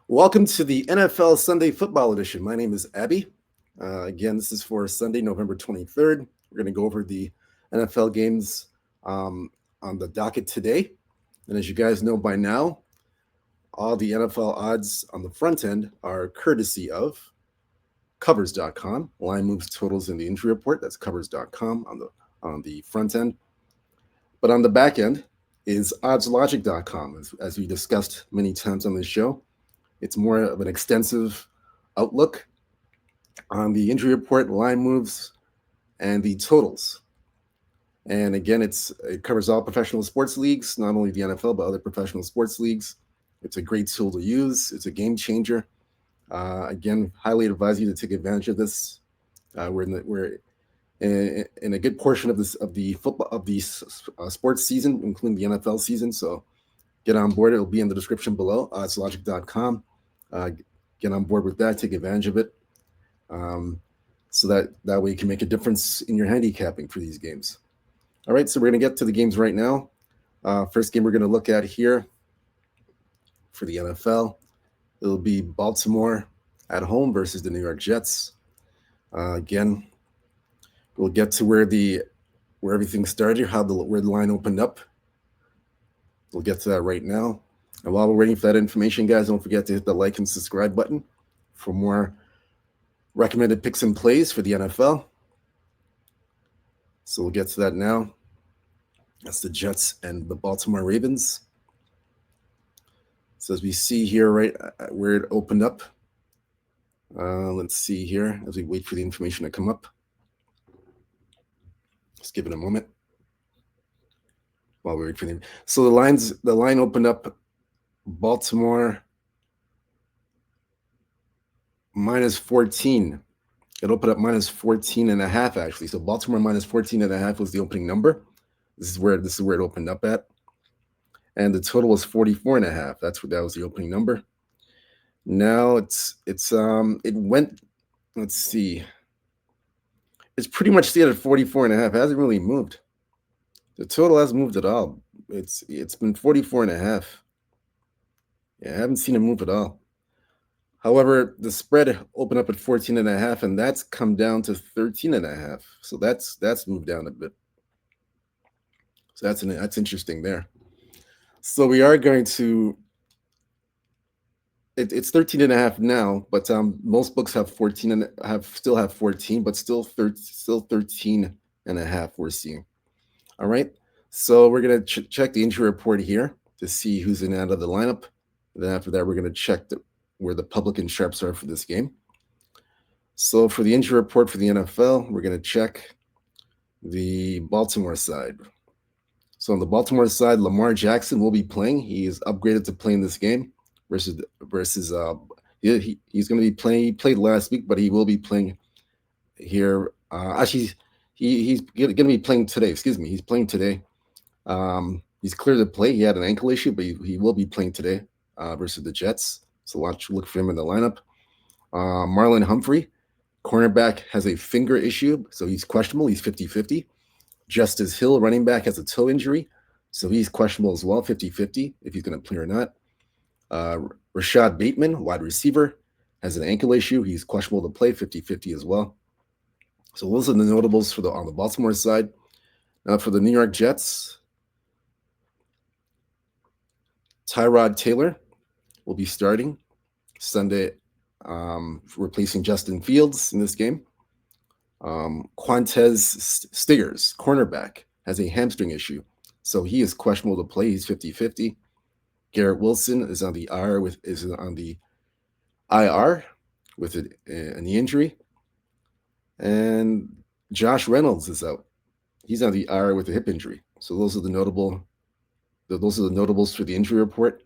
Welcome to the NFL Sunday Football Edition. My name is Abby. Again, this is for Sunday, November 23rd. We're going to go over the NFL games on the docket today. And as you guys know by now, all the NFL odds on the front end are courtesy of covers.com. Line moves, totals, and the injury report. That's covers.com on the front end. But on the back end is oddslogic.com, as we discussed many times on this show. It's more of an extensive outlook on the injury report, line moves, and the totals. And again, it covers all professional sports leagues, not only the NFL, but other professional sports leagues. It's a great tool to use. It's a game changer. Again, highly advise you to take advantage of this. We're in a good portion of the football of the sports season, including the NFL season. So get on board. It'll be in the description below. Oddslogic.com. Get on board with that. Take advantage of it, so that way you can make a difference in your handicapping for these games. All right, so we're going to get to the games right now. First game we're going to look at here for the NFL, it'll be Baltimore at home versus the New York Jets. Again, we'll get to where everything started, where the line opened up. We'll get to that right now. And while we're waiting for that information, guys, don't forget to hit the like and subscribe button for more recommended picks and plays for the NFL. So we'll get to that now. That's the Jets and the Baltimore Ravens. So as we see here, right where it opened up, let's see here as we wait for the information to come up. Just give it a moment while we wait for them. So the line opened up Baltimore minus 14. It opened up minus 14 and a half, actually. So Baltimore minus 14 and a half was the opening number. This is where it opened up at. And the total was 44 and a half. That was the opening number. Now it went, let's see. It's pretty much stayed at 44 and a half. It hasn't really moved. The total hasn't moved at all. It's been 44 and a half. Yeah, I haven't seen it move at all. However, the spread opened up at 14 and a half, and that's come down to 13 and a half. So that's moved down a bit. So that's interesting there. So we are going to. It's 13 and a half now, but most books have 14 and still have 14, but still 13 and a half we're seeing. All right. So we're gonna check the injury report here to see who's in and out of the lineup. And then after that, we're gonna check where the public and sharps are for this game. So for the injury report for the NFL, we're gonna check the Baltimore side. So on the Baltimore side, Lamar Jackson will be playing. He is upgraded to playing this game versus he's going to be playing. He played last week, but he will be playing here. Actually, he's going to be playing today. Excuse me, he's playing today. He's clear to play. He had an ankle issue, but he will be playing today versus the Jets. So look for him in the lineup. Marlon Humphrey, cornerback, has a finger issue, so he's questionable. He's 50-50. Justice Hill, running back, has a toe injury, so he's questionable as well, 50-50, if he's going to play or not. Rashad Bateman, wide receiver, has an ankle issue. He's questionable to play, 50-50 as well. So those are the notables on the Baltimore side. Now for the New York Jets, Tyrod Taylor will be starting Sunday, replacing Justin Fields in this game. Quantez Stiggers, cornerback, has a hamstring issue, so he is questionable to play. He's 50-50. Garrett Wilson is on the IR with a knee injury, and Josh Reynolds is out. He's on the IR with a hip injury. So those are the notables for the injury report.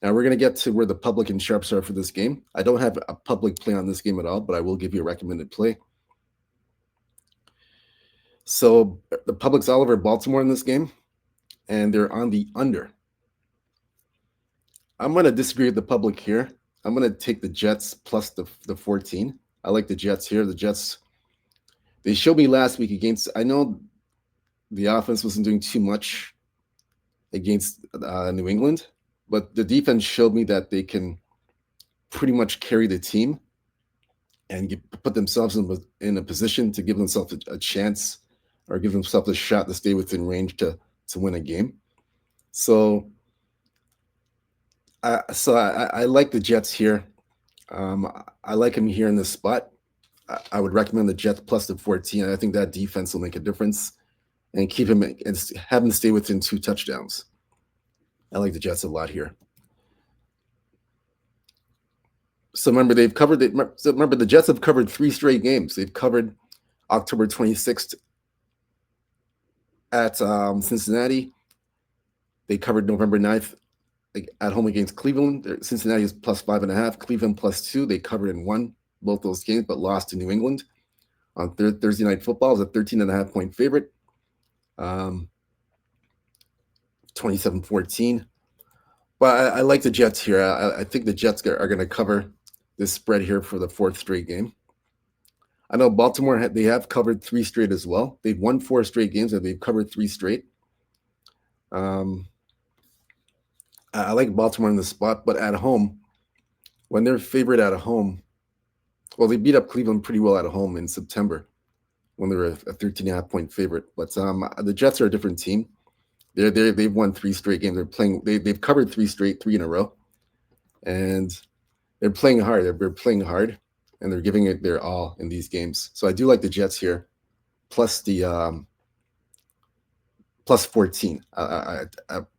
Now we're going to get to where the public and sharps are for this game. I don't have a public play on this game at all, but I will give you a recommended play. So the public's all over Baltimore in this game, and they're on the under. I'm going to disagree with the public here. I'm going to take the Jets plus the 14. I like the Jets here. The Jets, they showed me last week against, I know the offense wasn't doing too much against New England, but the defense showed me that they can pretty much carry the team and put themselves in a position to give themselves a chance or give themselves a shot to stay within range to win a game. So I like the Jets here. I like them here in this spot. I would recommend the Jets plus the 14. I think that defense will make a difference and keep him and have him stay within 2 touchdowns. I like the Jets a lot here. So remember, the Jets have covered 3 straight games. They've covered October 26th at Cincinnati. They covered November 9th at home against Cleveland. Cincinnati is plus 5.5. Cleveland plus 2. They covered and won both those games, but lost to New England. On Thursday Night Football is a 13.5 point favorite. 27-14. But I like the Jets here. I think the Jets are going to cover this spread here for the 4th straight game. I know Baltimore, they have covered 3 straight as well. They've won 4 straight games and they've covered 3 straight. I like Baltimore in the spot, but at home, when they're favored at home, well, they beat up Cleveland pretty well at home in September when they were a 13.5 point favorite. But the Jets are a different team. They've won 3 straight games. They've covered 3 in a row, and they're playing hard. They're playing hard, and they're giving it their all in these games. So I do like the Jets here, plus the plus 14.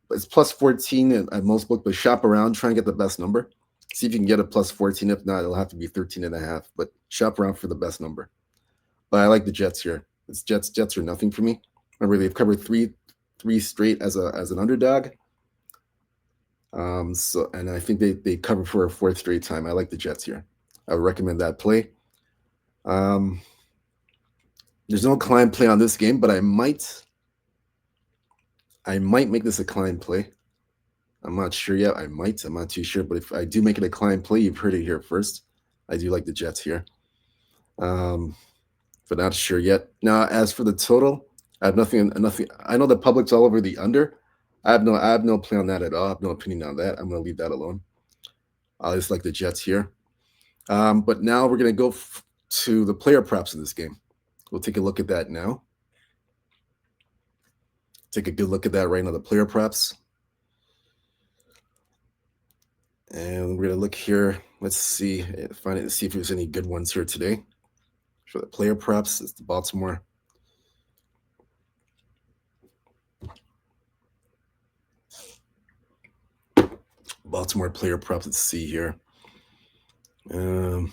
It's plus 14 at most books, but shop around, try and get the best number. See if you can get a plus 14. If not, it'll have to be 13.5. But shop around for the best number. But I like the Jets here. It's Jets are nothing for me. Remember, they've covered three straight as an underdog. And I think they cover for a 4th straight time. I like the Jets here. I would recommend that play. There's no climb play on this game, but I might make this a climb play. I'm not sure yet. I'm not too sure. But if I do make it a climb play, you've heard it here first. I do like the Jets here. But not sure yet. Now, as for the total, I have nothing. I know the public's all over the under. I have no play on that at all. I have no opinion on that. I'm going to leave that alone. I just like the Jets here. But now we're going to go to the player props in this game. We'll take a look at that now. Take a good look at that right now, the player props. And we're going to look here. Let's see if there's any good ones here today. For the player props, it's the Baltimore. Baltimore player props. Let's see here. So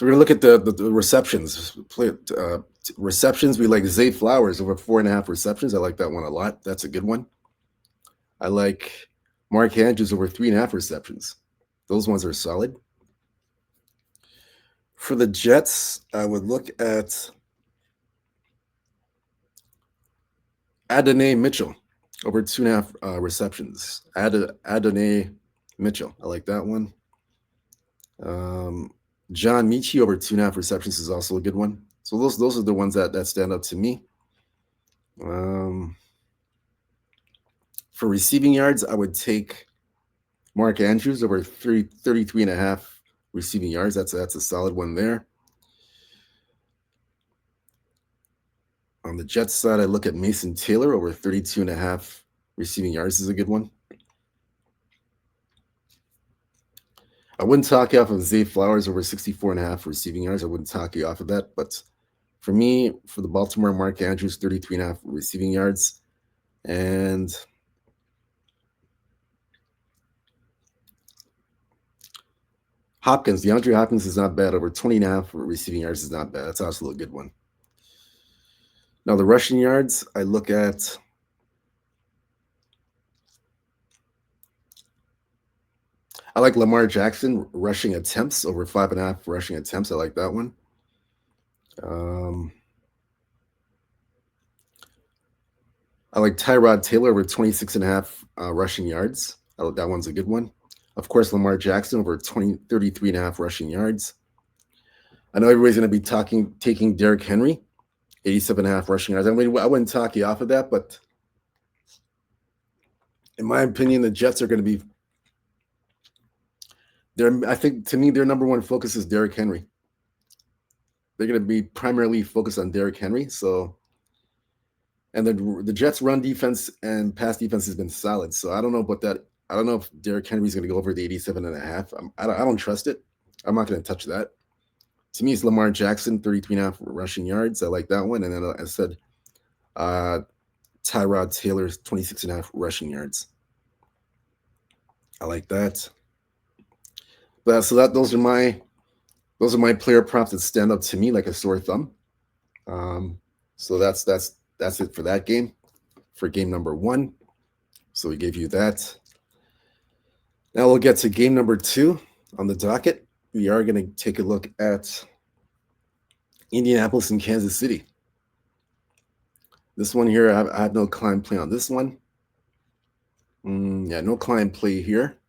we're gonna look at the receptions. Receptions, we like Zay Flowers over 4.5 receptions. I like that one a lot. That's a good one. I like Mark Andrews over 3.5 receptions. Those ones are solid. For the Jets, I would look at Adonai Mitchell over 2.5 receptions. Adonai Mitchell. I like that one. John Michi over 2.5 receptions is also a good one. So those are the ones that stand out to me. For receiving yards, I would take Mark Andrews over 33.5 receiving yards. That's a solid one there. On the Jets side, I look at Mason Taylor over 32.5 receiving yards is a good one. I wouldn't talk you off of Zay Flowers over 64.5 receiving yards. I wouldn't talk you off of that. But for me, for the Baltimore, Mark Andrews, 33.5 receiving yards. And Hopkins, DeAndre Hopkins is not bad. Over 20.5 receiving yards is not bad. That's also a good one. Now, the rushing yards, I look at I like Lamar Jackson rushing attempts over 5.5 rushing attempts. I like that one. I like Tyrod Taylor over 26.5 rushing yards. That one's a good one. Of course, Lamar Jackson over 33.5 rushing yards. I know everybody's going to be taking Derrick Henry, 87.5 rushing yards. I mean, I wouldn't talk you off of that, but in my opinion, the Jets are going to be. I think to me, their number one focus is Derrick Henry. They're going to be primarily focused on Derrick Henry. So, and the Jets' run defense and pass defense has been solid. So I don't know about that. I don't know if Derrick Henry is going to go over the 87.5. I don't trust it. I'm not going to touch that. To me, it's Lamar Jackson, 33.5 rushing yards. I like that one. And then I said Tyrod Taylor's 26.5 rushing yards. I like that. But so those are my player props that stand up to me like a sore thumb. So that's it for that game, for game number 1. So we gave you that. Now we'll get to game number 2 on the docket. We are going to take a look at Indianapolis and Kansas City. This one here, I have no client play on this one. Yeah, no client play here.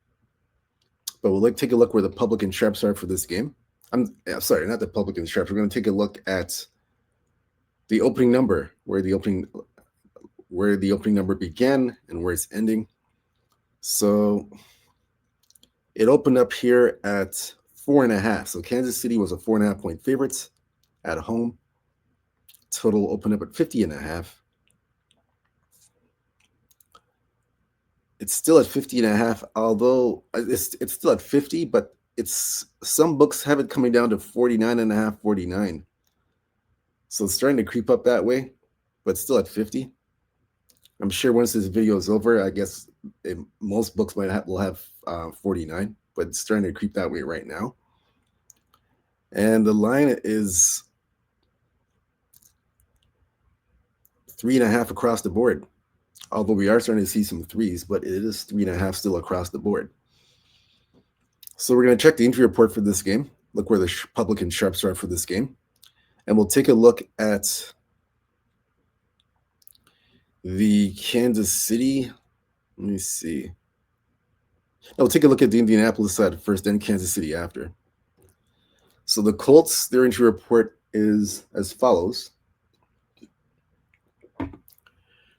But we'll take a look where the public and sharps are for this game. I'm sorry, not the public and sharps. We're going to take a look at the opening number, where the opening number began and where it's ending. So it opened up here at 4.5. So Kansas City was a 4.5 point favorite at home. Total opened up at 50.5. It's still at 50.5, although it's still at 50, but some books have it coming down to 49.5, 49. So it's starting to creep up that way, but still at 50. I'm sure once this video is over, I guess most books will have 49, but it's starting to creep that way right now. And the line is 3.5 across the board. Although we are starting to see some threes, but it is 3.5 still across the board. So we're going to check the injury report for this game, look where the public and sharps are for this game, and we'll take a look at the Kansas City. Let me see. We'll take a look at the Indianapolis side first, then Kansas City after. So the Colts, their injury report is as follows.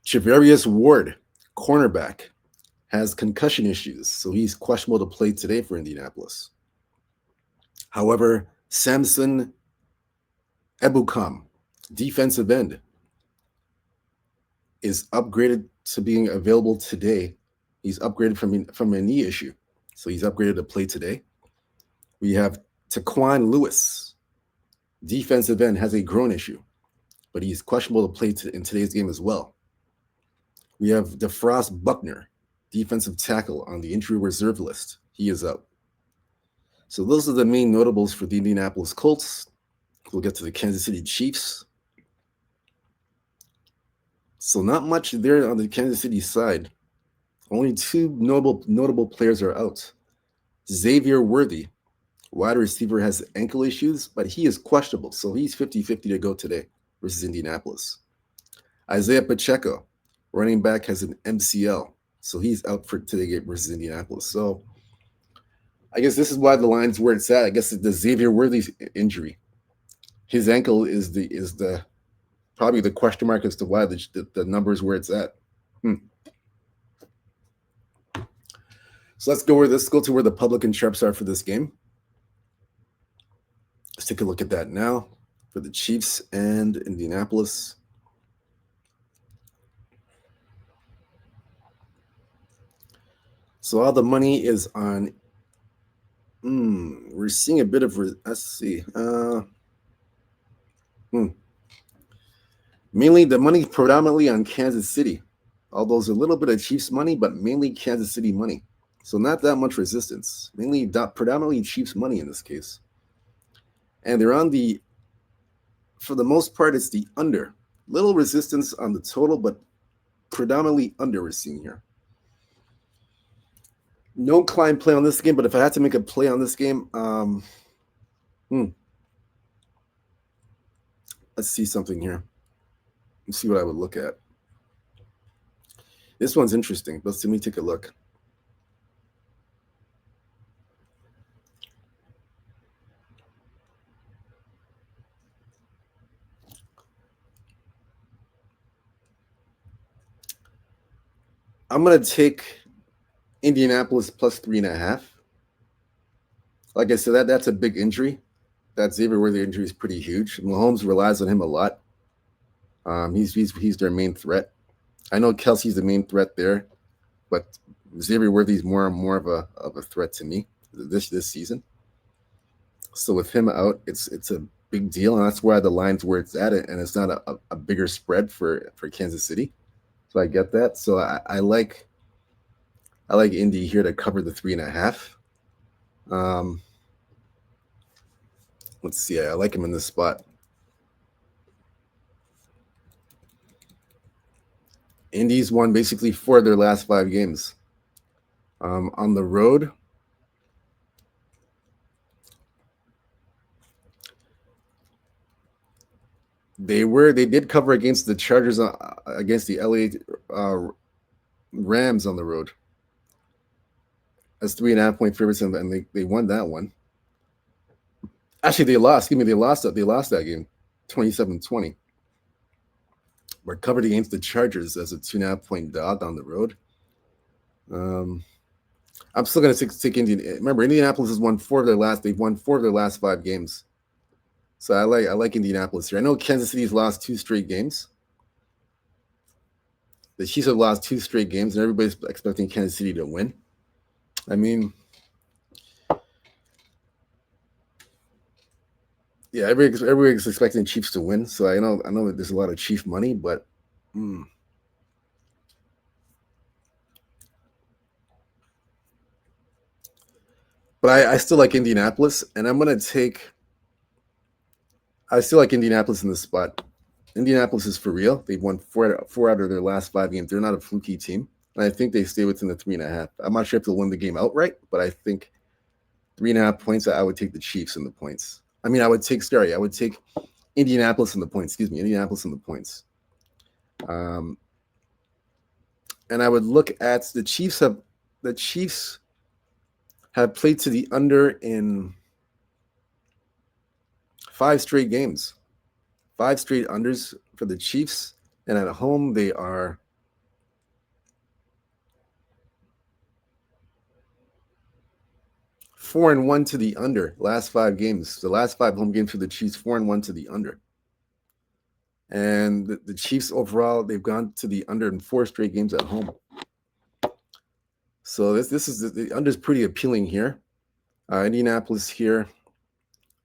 Charvarius Ward, cornerback, has concussion issues, so he's questionable to play today for Indianapolis. However, Samson Ebukam, defensive end, is upgraded to being available today. He's upgraded from a knee issue, so he's upgraded to play today. We have Taquan Lewis, defensive end, has a groin issue, but he's questionable to play in today's game as well. We have DeFrost Buckner, defensive tackle, on the injury reserve list. He is out. So those are the main notables for the Indianapolis Colts. We'll get to the Kansas City Chiefs. So not much there on the Kansas City side. Only 2 notable players are out. Xavier Worthy, wide receiver, has ankle issues, but he is questionable, so he's 50-50 to go today versus Indianapolis. Isaiah Pacheco, running back, has an MCL, so he's out for today game versus Indianapolis. So I guess this is why the line's where it's at. I guess the Xavier Worthy injury, his ankle is the probably the question mark as to why the number is where it's at. So let's go to where the public and sharps are for this game. Let's take a look at that now for the Chiefs and Indianapolis. So all the money is on. We're seeing a bit of. Let's see. Mainly the money predominantly on Kansas City, although there's a little bit of Chiefs money, but mainly Kansas City money. So not that much resistance. Mainly predominantly Chiefs money in this case. And they're on for the most part, it's the under. Little resistance on the total, but predominantly under we're seeing here. No client play on this game, but if I had to make a play on this game, let's see something here. Let's see what I would look at. This one's interesting. Let me take a look. I'm gonna take Indianapolis plus 3.5. Like I said, that's a big injury. That Xavier Worthy injury is pretty huge. Mahomes relies on him a lot. He's their main threat. I know Kelsey's the main threat there, but Xavier Worthy's more of a threat to me this season. So with him out, it's a big deal, and that's why the line's where it's at it, and it's not a bigger spread for Kansas City. So I get that. So I like Indy here to cover the 3.5. Um, let's see. I like him in this spot. Indy's won basically 4 of their last 5 games. On the road, they did cover against the Chargers against the LA Rams on the road as 3.5 point favorites, and they won that one. Actually, they lost. Excuse me, they lost that game, 27-20. We're covered against the Chargers as a 2.5 point dog on the road. I'm still going to take Indian. Remember, Indianapolis has won 4 of their last. They've won 4 of their last 5 games. So I like Indianapolis here. I know Kansas City's lost 2 straight games. The Chiefs have lost 2 straight games, and everybody's expecting Kansas City to win. I mean, yeah, everybody's expecting Chiefs to win. So I know that there's a lot of Chief money, but I still like Indianapolis, and I'm gonna take. I still like Indianapolis in this spot. Indianapolis is for real. They've won 4 out of their last 5 games. They're not a fluky team, and I think they stay within the 3.5. I'm not sure if they'll win the game outright, but I think 3.5 points. I would take the Chiefs in the points. I mean, I would take Indianapolis in the points. Excuse me, Indianapolis in the points. And I would look at the Chiefs have played to the under in 5 straight games. 5 straight unders for the Chiefs, and at home they are 4-1 to the under. Last 5 games, the last 5 home games for the Chiefs, 4-1 to the under. And the Chiefs overall, they've gone to the under in 4 straight games at home. So this is the under is pretty appealing here. Indianapolis here,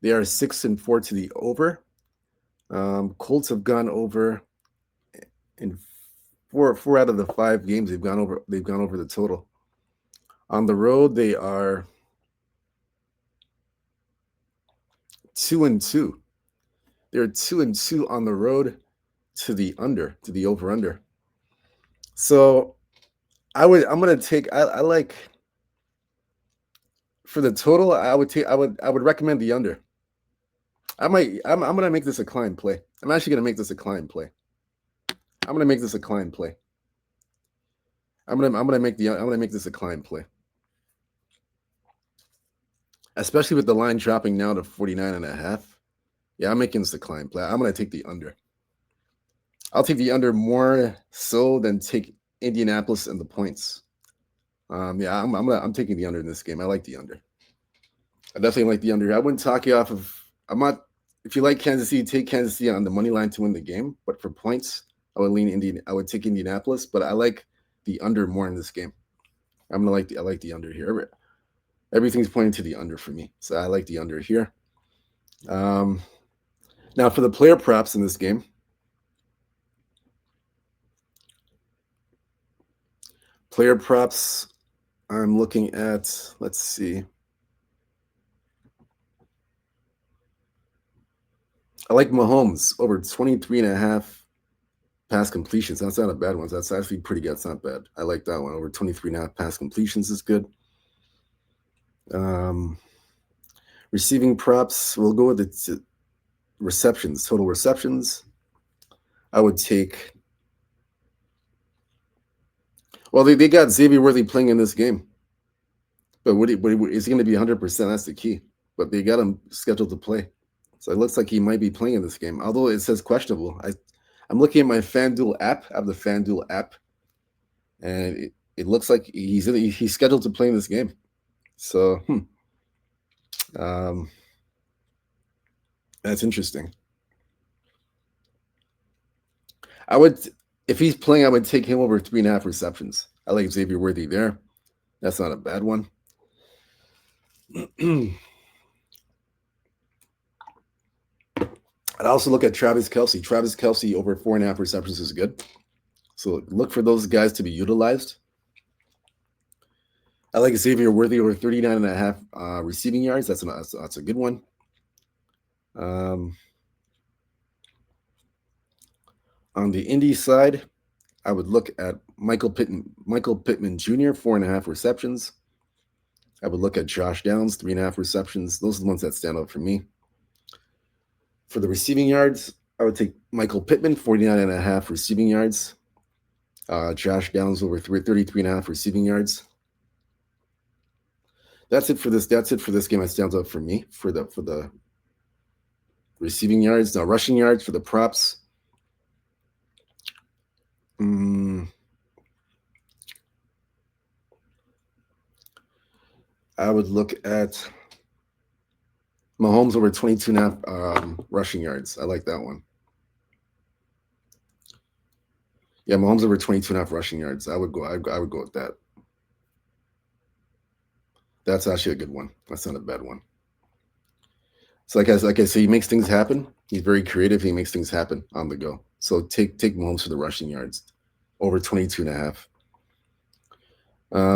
they are 6-4 to the over. Colts have gone over in four out of the 5 games. They've gone over the total. On the road, they are 2-2. They're 2-2 on the road to the over under. So I'm gonna take. I like for the total. I would recommend the under. I'm gonna make this a client play. I'm actually gonna make this a client play. I'm gonna make this a client play. I'm gonna make this a client play. Especially with the line dropping now to 49.5. Yeah, I'm making this a client play. I'm gonna take the under. I'll take the under more so than take Indianapolis and the points. Yeah, I'm taking the under in this game. I like the under. I definitely like the under. I wouldn't talk you off of. I'm not. If you like Kansas City, take Kansas City on the money line to win the game. But for points, I would take Indianapolis. But I like the under more in this game. I like the under here. Everything's pointing to the under for me, so I like the under here. Now for the player props in this game. Player props, I'm looking at, let's see. I like Mahomes over 23.5 pass completions. That's not a bad one. That's actually pretty good. It's not bad. I like that one. Over 23.5 pass completions is good. Receiving props, we'll go with the receptions, total receptions. I would take. Well, they got Xavier Worthy playing in this game. But is he going to be 100%? That's the key. But they got him scheduled to play. So it looks like he might be playing in this game, although it says questionable. I'm looking at my FanDuel app. I have the FanDuel app. and it looks like he's scheduled to play in this game. So that's interesting. I would, if he's playing, I would take him over 3.5 receptions. I like Xavier Worthy there. That's not a bad one. I'd also look at Travis Kelce. Travis Kelce over 4.5 receptions is good. So look for those guys to be utilized. I like Xavier Worthy over 39.5 receiving yards. That's a good one. On the Indy side, I would look at Michael Pittman Jr., 4.5 receptions. I would look at Josh Downs, 3.5 receptions. Those are the ones that stand out for me. For the receiving yards, I would take Michael Pittman, 49.5 receiving yards. Josh Downs over 33.5 receiving yards. That's it for this game that stands out for me for the receiving yards. Now rushing yards for the props. I would look at Mahomes over 22.5 rushing yards. I like that one. Yeah, Mahomes over 22.5 rushing yards. I would go with that. That's actually a good one. That's not a bad one. So like I say, he makes things happen. He's very creative. He makes things happen on the go. So take Mahomes for the rushing yards over 22.5.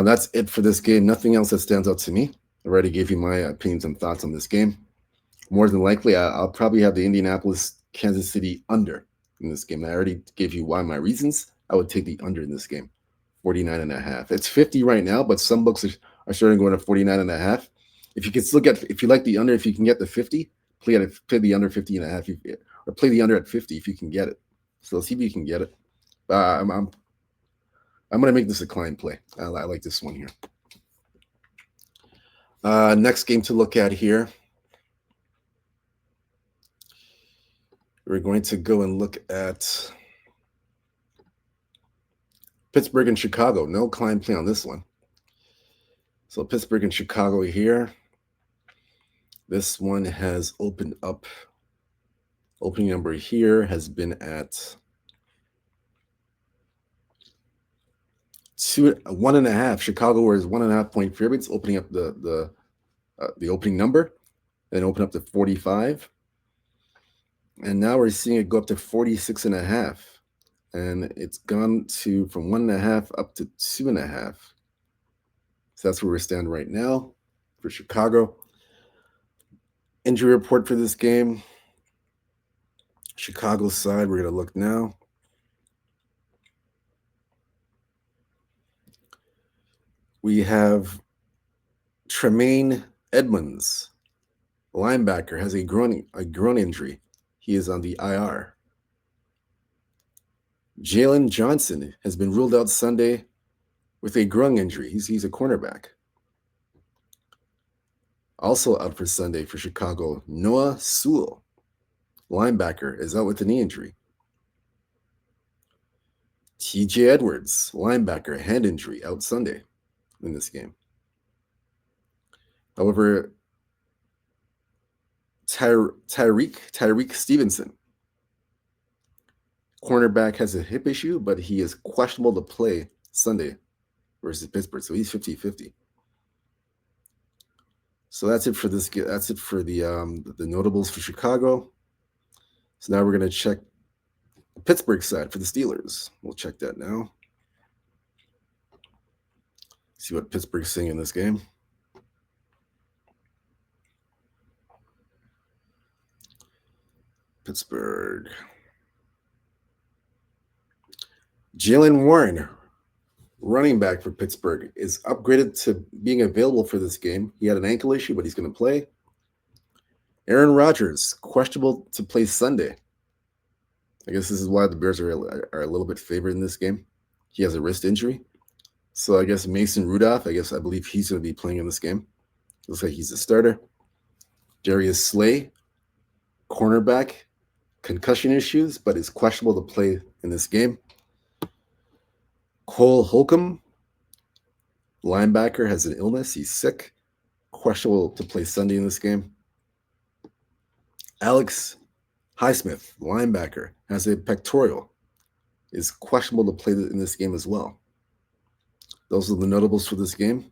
That's it for this game. Nothing else that stands out to me. I already gave you my opinions and thoughts on this game. More than likely, I'll probably have the Indianapolis Kansas City under in this game. I already gave you why my reasons. I would take the under in this game, 49.5. It's 50 right now, but some books are starting going to 49.5. If you can still if you like the under, if you can get the 50, play the under 50.5, or play the under at 50 if you can get it. So see if you can get it. I'm going to make this a client play. I like this one here. Next game to look at here. We're going to go and look at Pittsburgh and Chicago. No client play on this one. So Pittsburgh and Chicago here. This one has opened up. Opening number here has been at 1.5. Chicago was 1.5 point favorites, opening up the opening number, then open up to 45. And now we're seeing it go up to 46.5. And it's gone from 1.5 up to 2.5. So that's where we stand right now for Chicago. Injury report for this game. Chicago side, we're going to look now. We have Tremaine Edmonds, linebacker, has a groin injury. He is on the IR. Jalen Johnson has been ruled out Sunday with a groin injury. He's a cornerback. Also out for Sunday for Chicago, Noah Sewell, linebacker, is out with a knee injury. TJ Edwards, linebacker, hand injury, out Sunday in this game. However, Tyreek Stevenson, cornerback, has a hip issue, but he is questionable to play Sunday versus Pittsburgh. So he's 50-50. So that's it for this. That's it for the notables for Chicago. So now we're going to check the Pittsburgh side for the Steelers. We'll check that now. See what Pittsburgh's seeing in this game. Pittsburgh. Jaylen Warren, running back for Pittsburgh, is upgraded to being available for this game. He had an ankle issue, but he's going to play. Aaron Rodgers, questionable to play Sunday. I guess this is why the Bears are a little bit favored in this game. He has a wrist injury. So I guess Mason Rudolph, I believe he's going to be playing in this game. Looks like he's a starter. Darius Slay, cornerback, concussion issues, but is questionable to play in this game. Cole Holcomb, linebacker, has an illness. He's sick. Questionable to play Sunday in this game. Alex Highsmith, linebacker, has a pectoral. Is questionable to play in this game as well. Those are the notables for this game.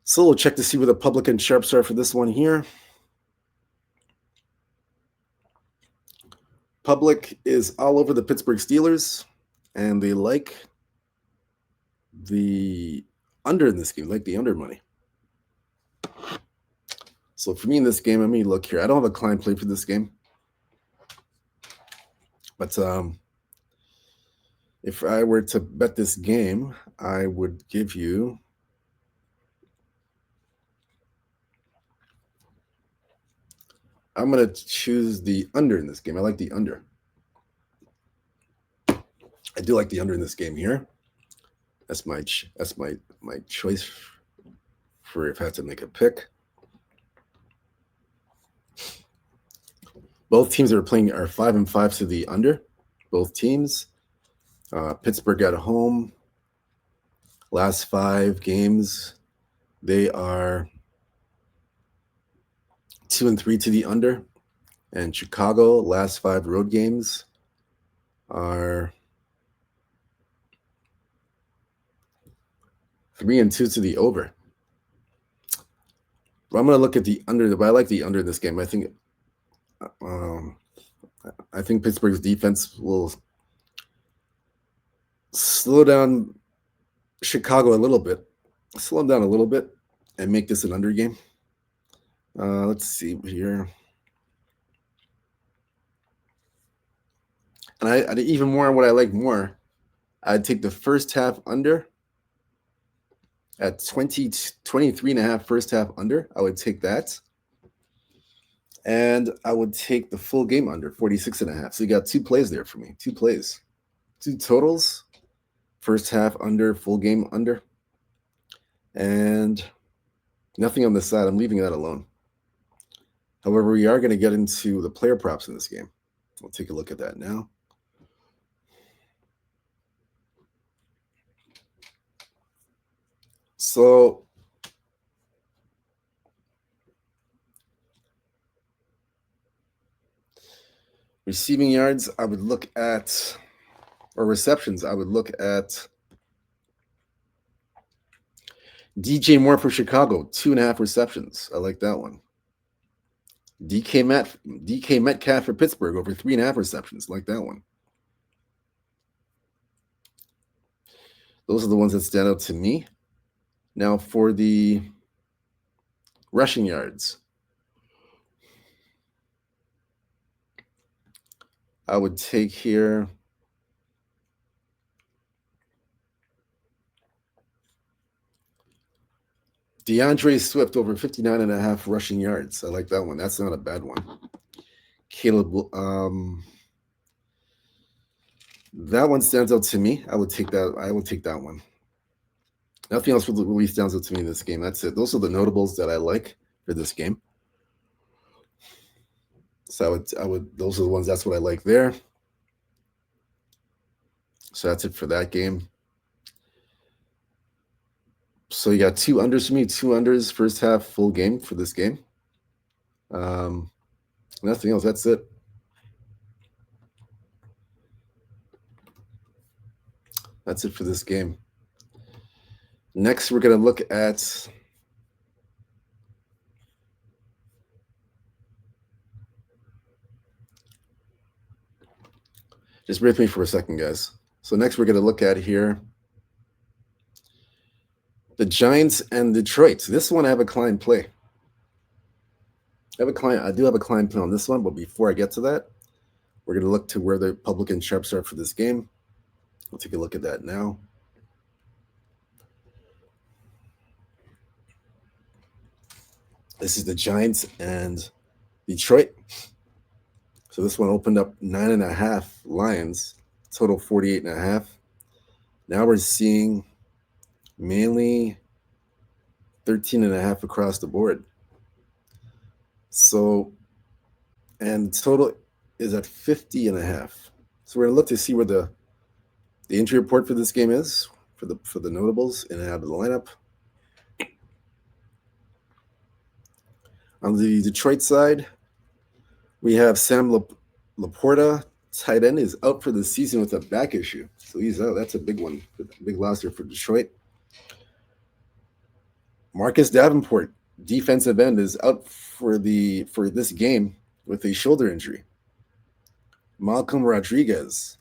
So we'll check to see where the public and sharps are for this one here. Public is all over the Pittsburgh Steelers, and they like the under in this game, like the under money. So for me in this game, let me look here. I don't have a client play for this game, but if I were to bet this game, I would give you I'm going to choose the under in this game. I like the under. I do like the under in this game here. That's my choice for if I had to make a pick. Both teams are 5-5 to the under. Both teams. Pittsburgh at home. Last 5 games, they are 2-3 to the under. And Chicago, last 5 road games, are 3-2 to the over. But I'm going to look at the under. But I like the under in this game. I think Pittsburgh's defense will slow down Chicago a little bit, slow them down a little bit, and make this an under game. Let's see here. And I even more what I like more, I'd take the first half under at 23.5 first half under. I would take that. And I would take the full game under 46.5. So you got 2 plays there for me. 2 plays. 2 totals. First half under, full game under. And nothing on the side. I'm leaving that alone. However, we are going to get into the player props in this game. We'll take a look at that now. So receiving yards, I would look at, or receptions, I would look at DJ Moore for Chicago, 2.5 receptions. I like that one. DK Metcalf for Pittsburgh, over 3.5 receptions. I like that one. Those are the ones that stand out to me. Now for the rushing yards, I would take here DeAndre Swift over 59.5 rushing yards. I like that one. That's not a bad one. Caleb, that one stands out to me. I would take that. I would take that one. Nothing else really stands out to me in this game. That's it. Those are the notables that I like for this game. So I would. Those are the ones. That's what I like there. So that's it for that game. So you got 2 unders for me. 2 unders, first half, full game for this game. Nothing else. That's it. That's it for this game. Next, we're going to look at just bear with me for a second, guys. So next, we're going to look at here the Giants and Detroit. This one I have a client play. I do have a client play on this one, but before I get to that, we're going to look to where the public and sharps are for this game. We'll take a look at that now. This is the Giants and Detroit. So this one opened up 9.5 Lions, total 48.5. Now we're seeing mainly 13.5 across the board. So, and the total is at 50.5. So we're going to look to see where the The injury report for this game is for the notables in and out of the lineup. On the Detroit side, we have Sam Laporta, tight end, is out for the season with a back issue. So he's out. That's a big one, big loss here for Detroit. Marcus Davenport, defensive end, is out for this game with a shoulder injury. Malcolm Rodriguez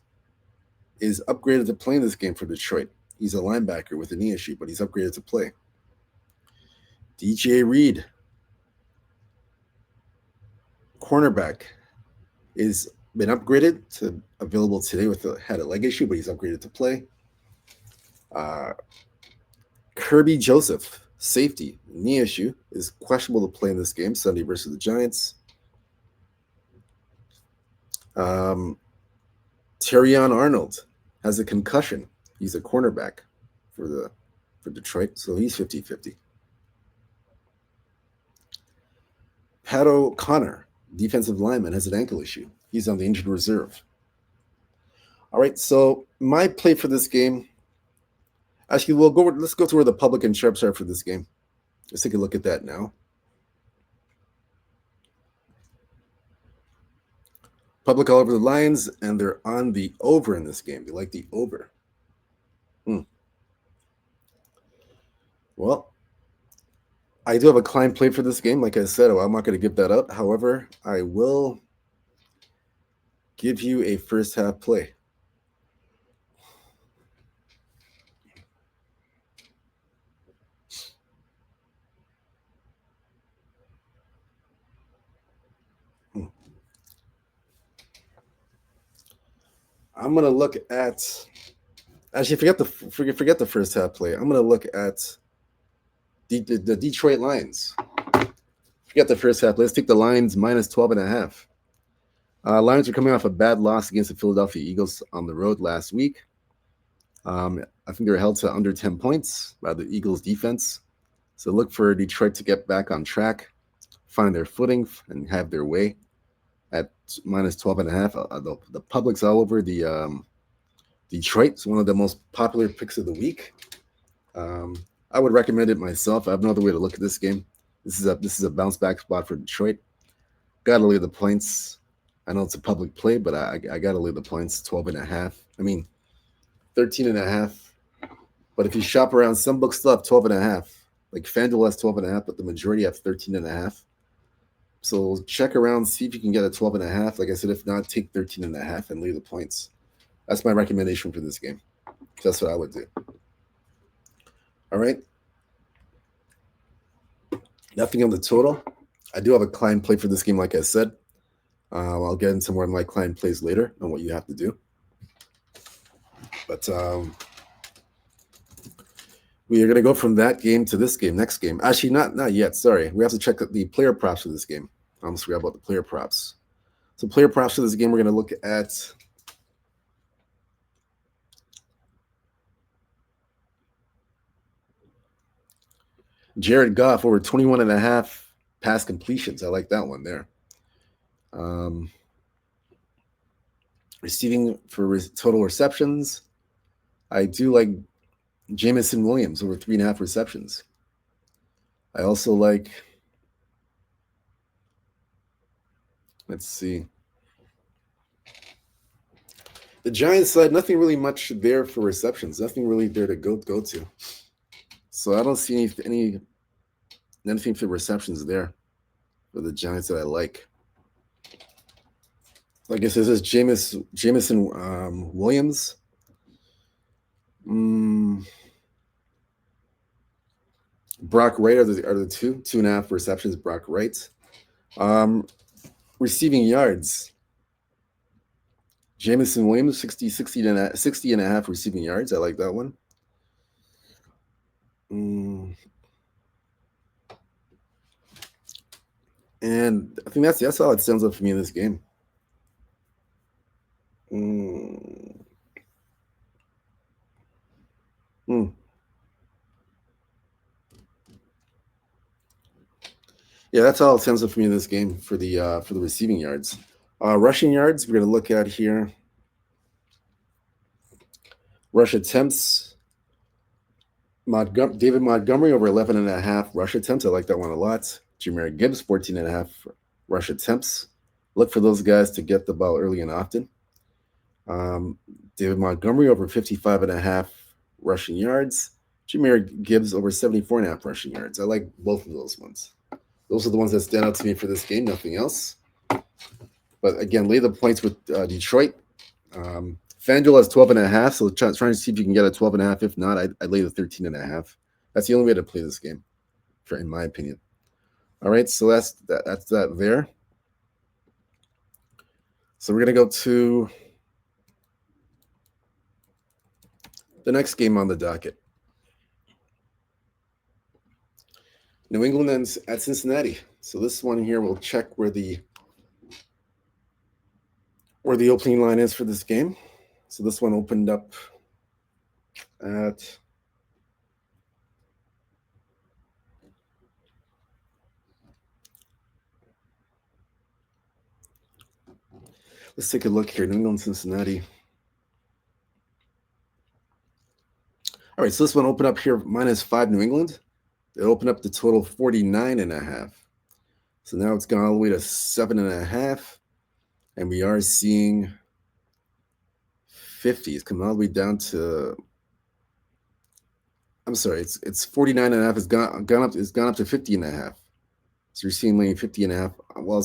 is upgraded to play in this game for Detroit. He's a linebacker with a knee issue, but he's upgraded to play. DJ Reed, cornerback, is been upgraded to available today had a leg issue, but he's upgraded to play. Kirby Joseph, safety, knee issue, is questionable to play in this game Sunday versus the Giants. Terrion Arnold has a concussion. He's a cornerback for Detroit, so he's 50-50. Pat O'Connor, defensive lineman, has an ankle issue. He's on the injured reserve. All right, so my play for this game. Actually, let's go to where the public and sharps are for this game. Let's take a look at that now. Public all over the lines, and they're on the over in this game. They like the over. Well, I do have a client play for this game. Like I said, I'm not going to give that up. However, I will give you a first half play. I'm going to look at, actually forget the first half play. I'm going to look at the Detroit Lions. Forget the first half. Let's take the Lions minus 12.5. Lions are coming off a bad loss against the Philadelphia Eagles on the road last week. I think they were held to under 10 points by the Eagles defense. So look for Detroit to get back on track, find their footing, and have their way at minus 12.5. The public's all over the Detroit. It's one of the most popular picks of the week. I would recommend it myself. I have no other way to look at this game. This is a bounce back spot for Detroit. Got to lay the points. I know it's a public play, but I got to lay the points 12.5. I mean, 13.5. But if you shop around, some books still have 12.5. Like FanDuel has 12.5, but the majority have 13.5. So check around, see if you can get a 12.5. Like I said, if not, take 13.5 and lay the points. That's my recommendation for this game. That's what I would do. All right. Nothing on the total. I do have a client play for this game, like I said. I'll get into more of my client plays later on what you have to do. But we are going to go from that game to this game, next game. Actually, not yet. Sorry. We have to check the player props for this game. I almost forgot about the player props. So player props for this game, we're going to look at Jared Goff over 21.5 pass completions. I like that one there. Receiving for total receptions, I do like Jameson Williams over 3.5 receptions. I also like, let's see, the Giants side. Nothing really much there for receptions. Nothing really there to go to. So I don't see anything for receptions there for the Giants that I like. Like I said, this is Jameson Williams. Brock Wright are the 2.5 receptions. Brock Wright. Receiving yards. Jameson Williams, 60.5 receiving yards. I like that one. And I think that's how it stands up for me in this game. Yeah, that's how it stands up for me in this game for the receiving yards. Rushing yards, we're going to look at here. Rush attempts. David Montgomery over 11.5 rush attempts. I like that one a lot. Jahmyr Gibbs, 14.5 rush attempts. Look for those guys to get the ball early and often. David Montgomery over 55.5 rushing yards. Jahmyr Gibbs over 74.5 rushing yards. I like both of those ones. Those are the ones that stand out to me for this game, nothing else. But again, lay the points with Detroit. FanDuel has 12.5, so trying to see if you can get a 12.5. If not, I'd lay the 13.5. That's the only way to play this game, in my opinion. All right, so that's that there. So we're gonna go to the next game on the docket. New England ends at Cincinnati. So this one here, we'll check where the opening line is for this game. So this one opened up at let's take a look here. New England, Cincinnati. All right, so this one opened up here -5 New England. It opened up the total 49.5. So now it's gone all the way to 7.5. And we are seeing 50. It's coming all the way down to, I'm sorry, it's 49.5. It's gone up to 50.5. So you're seeing maybe 50.5. Well,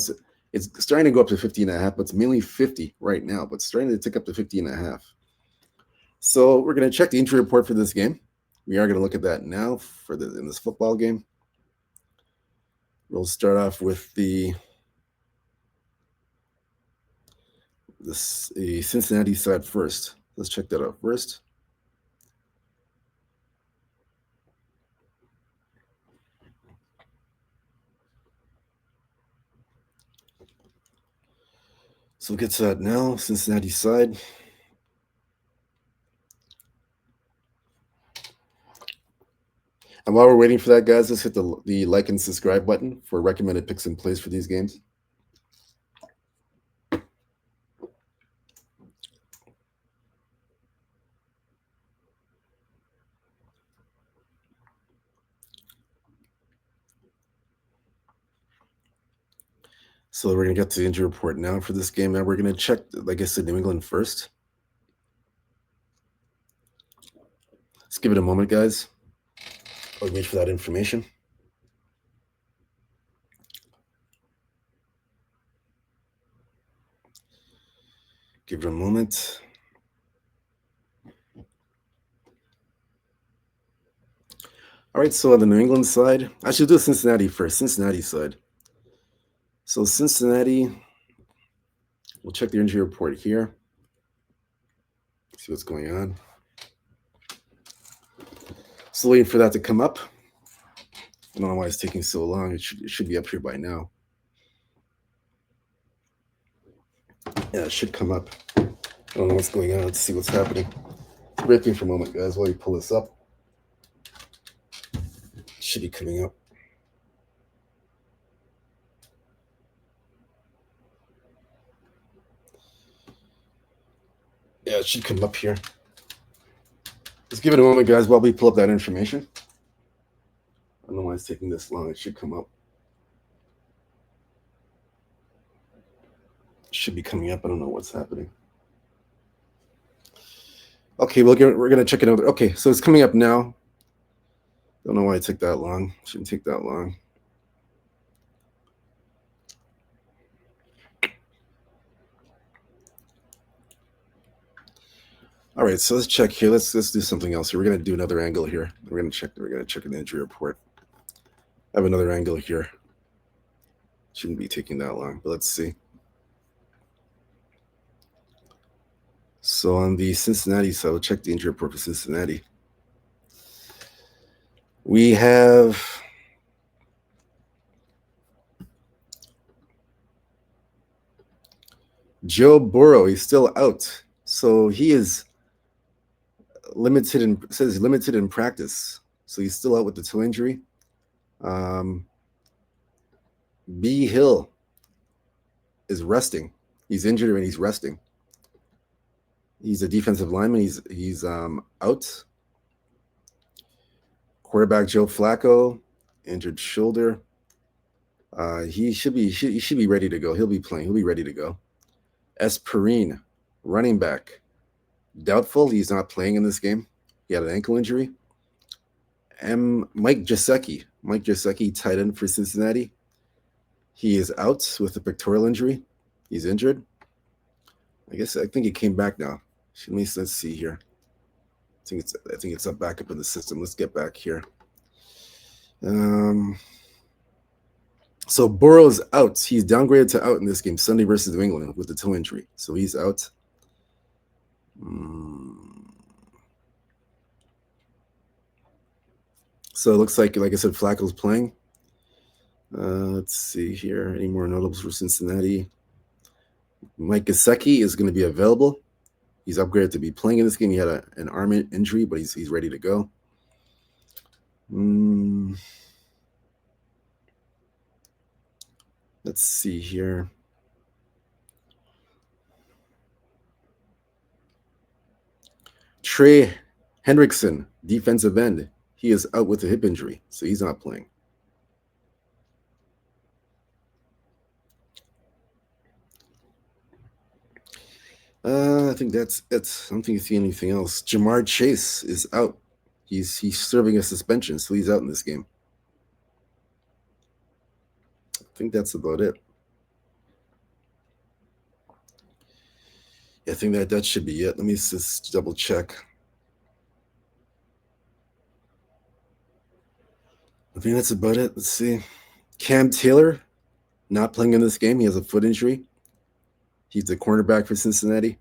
it's starting to go up to 50.5, but it's mainly 50 right now, but it's starting to tick up to 50.5. So we're going to check the injury report for this game. We are going to look at that now in this football game. We'll start off with the Cincinnati side first. Let's check that out first. So we'll get to that now, Cincinnati side. And while we're waiting for that, guys, let's hit the like and subscribe button for recommended picks and plays for these games. So we're going to get to the injury report now for this game. Now we're going to check, like I said, New England first. Let's give it a moment, guys. I'll wait for that information. Give it a moment. All right, so on the New England side, I should do Cincinnati first. Cincinnati side. So Cincinnati, we'll check the injury report here. See what's going on. Still waiting for that to come up. I don't know why it's taking so long. It should be up here by now. Yeah, it should come up. I don't know what's going on. Let's see what's happening. Break me for a moment, guys, while you pull this up. It should be coming up. Yeah, it should come up here. Just give it a moment, guys, while we pull up that information. I don't know why it's taking this long. It should come up. It should be coming up. I don't know what's happening. Okay, we're going to check it out. Okay, so it's coming up now. Don't know why it took that long. Shouldn't take that long. All right, so let's check here. Let's do something else here. We're going to do another angle here. We're going to check an injury report. I have another angle here. Shouldn't be taking that long, but let's see. So on the Cincinnati side, we'll check the injury report for Cincinnati. We have Joe Burrow. He's still out. So he is limited in practice. So he's still out with the toe injury. B. Hill is resting. He's injured and he's resting. He's a defensive lineman. He's out. Quarterback Joe Flacco, injured shoulder. He should be ready to go. He'll be playing. He'll be ready to go. S. Perrine, running back, doubtful. He's not playing in this game. He had an ankle injury. Mike Gesicki, tight end for Cincinnati. He is out with a pectoral injury. He's injured. I think he came back now. Let's see here. I think it's up back up in the system. Let's get back here. So Burrow is out. He's downgraded to out in this game, Sunday versus New England, with the toe injury. So he's out. So it looks like I said, Flacco's playing. Let's see here. Any more notables for Cincinnati? Mike Gesicki is going to be available. He's upgraded to be playing in this game. He had an arm injury, but he's ready to go. Let's see here. Trey Hendrickson, defensive end. He is out with a hip injury, so he's not playing. I think that's it. I don't think you see anything else. Jamar Chase is out. He's serving a suspension, so he's out in this game. I think that's about it. I think that should be it. Let me just double check. I think that's about it. Let's see. Cam Taylor, not playing in this game. He has a foot injury. He's the cornerback for Cincinnati.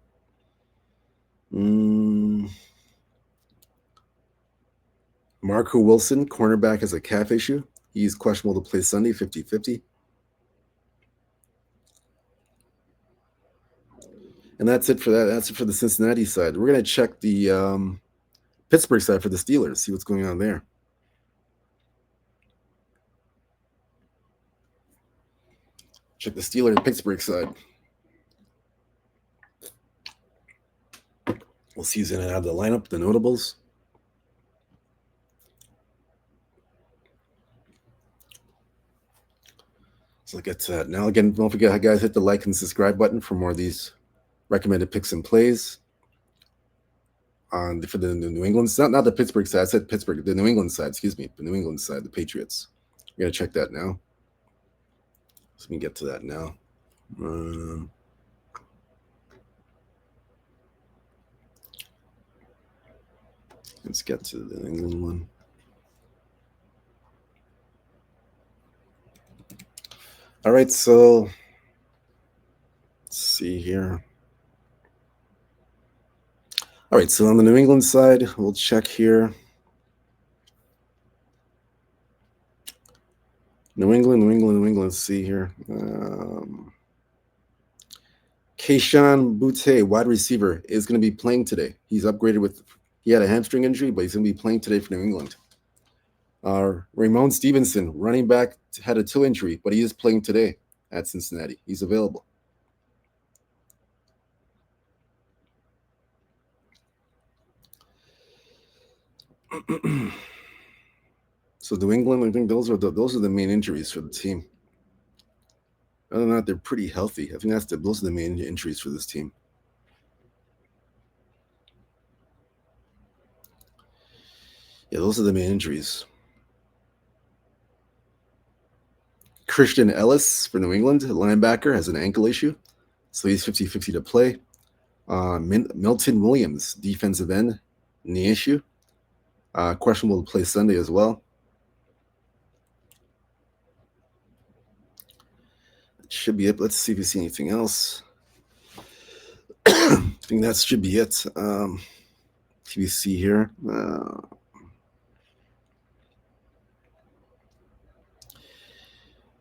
Marco Wilson, cornerback, has a calf issue. He's questionable to play Sunday, 50-50. And that's it for that. That's it for the Cincinnati side. We're going to check the Pittsburgh side for the Steelers, see what's going on there. Check the Steelers Pittsburgh side. We'll see who's going to have the lineup, the notables. So let's get to that. Now, again, don't forget, guys, hit the like and subscribe button for more of these recommended picks and plays for the New England side. Not the Pittsburgh side. I said Pittsburgh, the New England side, excuse me. The New England side, the Patriots. We're going to check that now. So we can get to that now. Let's get to the New England one. All right, so let's see here. All right, so on the New England side, we'll check here. New England. Let's see here. Keyshawn Boutte, wide receiver, is going to be playing today. He's upgraded he had a hamstring injury, but he's going to be playing today for New England. Ramon Stevenson, running back, had a toe injury, but he is playing today at Cincinnati. He's available. So New England, I think those are the main injuries for the team. Other than that, they're pretty healthy. I think those are the main injuries for this team. Yeah, those are the main injuries. Christian Ellis for New England, linebacker, has an ankle issue, so he's 50-50 to play. Milton Williams, defensive end, knee issue, questionable to play Sunday as well. That should be it. Let's see if we see anything else. I think that should be it. TBC here.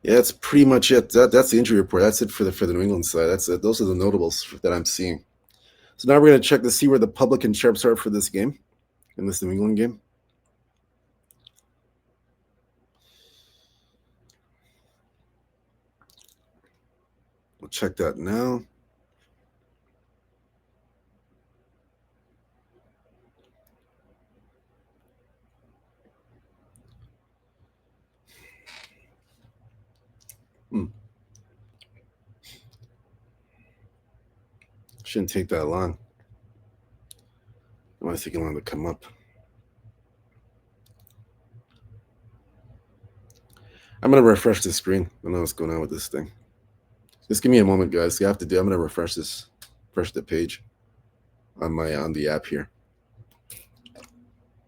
Yeah, that's pretty much it. That's the injury report. That's it for the New England side. That's it. Those are the notables that I'm seeing. So now we're going to check to see where the public and sharps are for this game, in this New England game. We'll check that now. Shouldn't take that long. Why is it taking long to come up? I'm gonna refresh the screen. I don't know what's going on with this thing. Just give me a moment, guys. You have to do. I'm gonna refresh the page on the app here.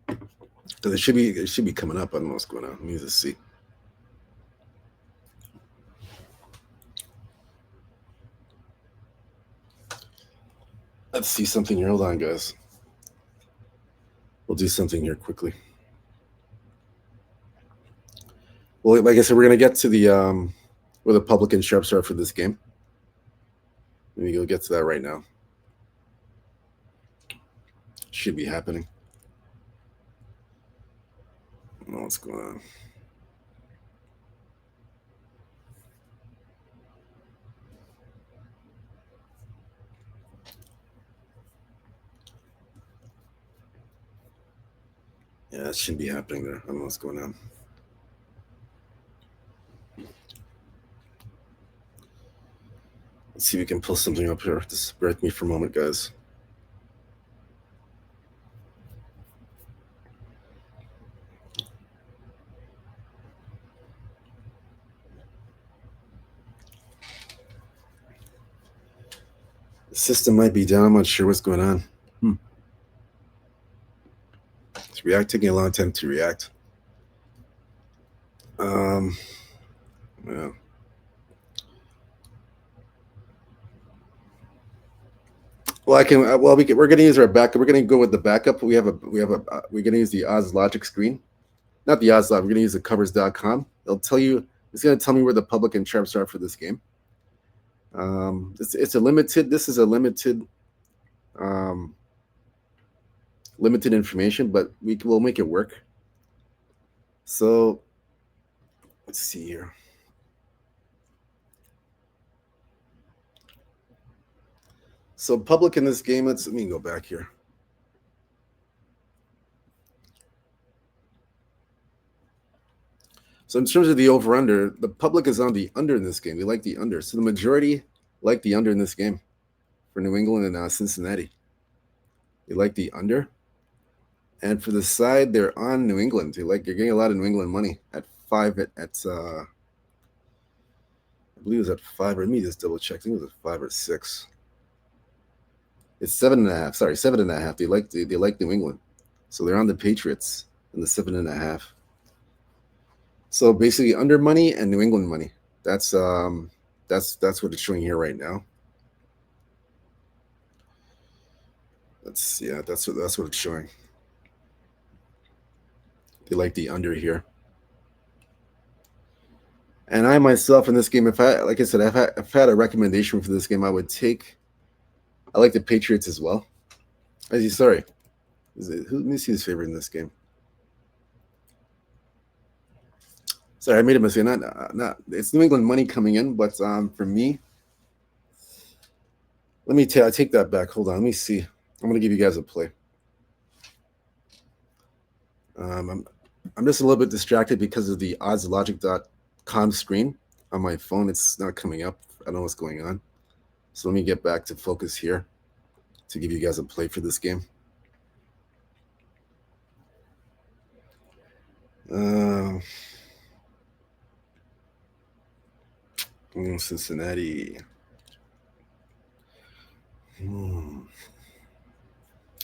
Because it should be coming up. I don't know what's going on. Let me just see. Let's see something here. Hold on, guys. We'll do something here quickly. Well, like I said, we're gonna get to the where the public and sharps are for this game. Let me go get to that right now. Should be happening. I don't know what's going on. Yeah, it shouldn't be happening there. I don't know what's going on. Let's see if we can pull something up here. Just bear with me for a moment, guys. The system might be down. I'm not sure what's going on. It's taking a long time to react. Yeah. Well, I can. Well, we're going to use our backup. We're going to go with the backup. We're going to use the odds logic screen, not the odds logic. We're going to use the covers.com. It'll tell you. It's going to tell me where the public and sharps are for this game. It's a limited. This is a limited. Limited information, but we'll make it work. So let's see here. So public in this game, let me go back here. So in terms of the over-under, the public is on the under in this game. They like the under. So the majority like the under in this game for New England and Cincinnati. They like the under. And for the side, they're on New England. They're getting a lot of New England money at 5 I believe it was at 5. Let me just double check. I think it was at 5 or 6. It's 7.5. Sorry, 7.5. They like New England. So they're on the Patriots in the 7.5. So basically under money and New England money. That's what it's showing here right now. That's what it's showing. They like the under here. And I myself in this game, if I had a recommendation for this game, I like the Patriots as well. Let me see his favorite in this game. Sorry, I made a mistake. Not it's New England money coming in, but for me, I take that back. Hold on, let me see. I'm gonna give you guys a play. I'm just a little bit distracted because of the oddslogic.com screen on my phone. It's not coming up. I don't know what's going on. So let me get back to focus here to give you guys a play for this game. Cincinnati.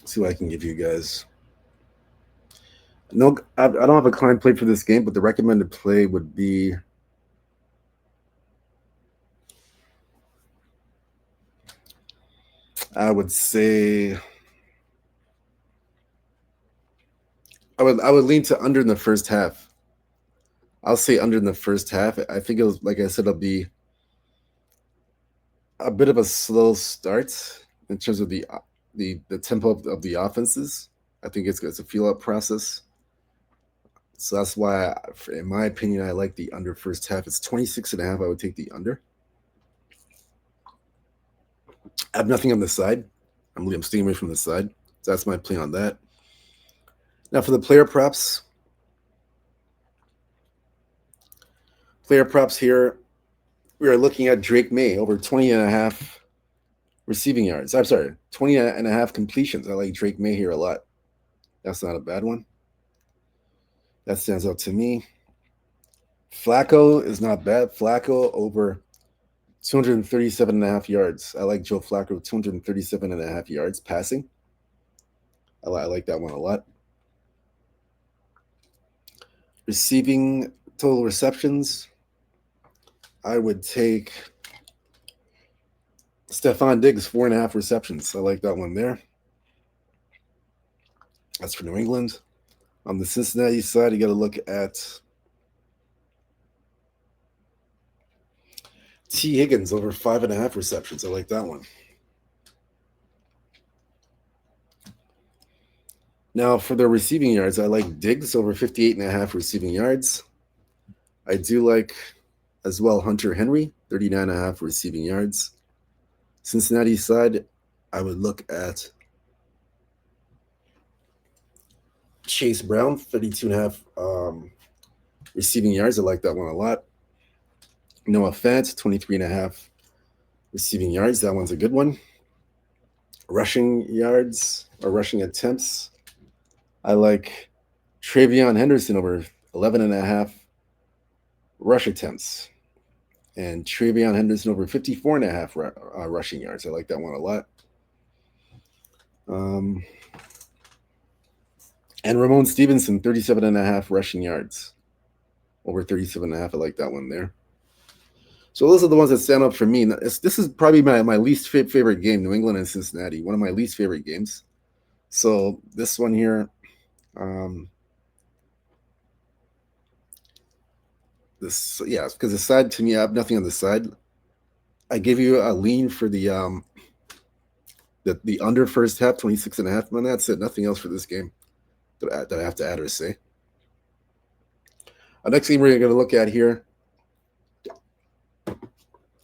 See what I can give you guys. No, I don't have a client play for this game, but the recommended play would be I would say I would lean to under in the first half. I'll say under in the first half. I think like I said, it'll be a bit of a slow start in terms of the tempo of the offenses. I think it's a feel out process. So that's why, in my opinion, I like the under first half. It's 26.5. I would take the under. I have nothing on the side. I'm staying away from the side. So that's my play on that. Now for the player props. Player props here. We are looking at Drake May over 20.5 Receiving yards. I'm sorry, 20 and a half completions. I like Drake May here a lot. That's not a bad one. That stands out to me. Flacco is not bad. Flacco over 237 and a half yards. I like Joe Flacco, 237 and a half yards passing. I like that one a lot. Receiving total receptions. I would take Stephon Diggs, 4.5 receptions. I like that one there. That's for New England. On the Cincinnati side, you got to look at T. Higgins over 5.5 receptions. I like that one. Now, for the receiving yards, I like Diggs over 58.5 receiving yards. I do like as well Hunter Henry, 39.5 receiving yards. Cincinnati side, I would look at Chase Brown, 32.5 receiving yards. I like that one a lot. Noah Fant, 23.5 receiving yards. That one's a good one. Rushing yards or rushing attempts. I like Travion Henderson over 11.5 rush attempts. And Travion Henderson over 54.5 rushing yards. I like that one a lot. And Ramon Stevenson, 37.5 rushing yards. Over 37.5. I like that one there. So those are the ones that stand up for me. This is probably my least favorite game, New England and Cincinnati. One of my least favorite games. So this one here, because the side to me, I have nothing on the side. I give you a lean for the under first half, 26.5. Man, that's it. Nothing else for this game that I have to add or say. Our next game we're going to look at here,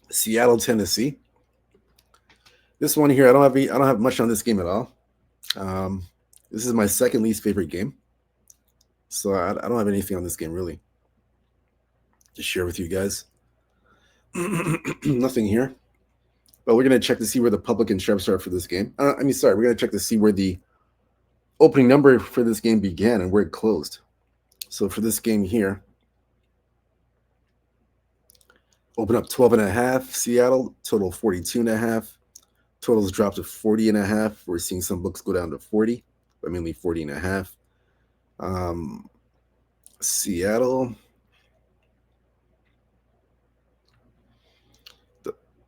Seattle, Tennessee. This one here, I don't have much on this game at all. This is my second least favorite game, so I don't have anything on this game really to share with you guys. Nothing here, but we're gonna check to see where the public and sharps are for this game. We're gonna check to see where the opening number for this game began and where it closed. So for this game here, open up 12.5 Seattle, total 42.5. Totals dropped to 40.5. We're seeing some books go down to 40, but mainly 40.5. Seattle,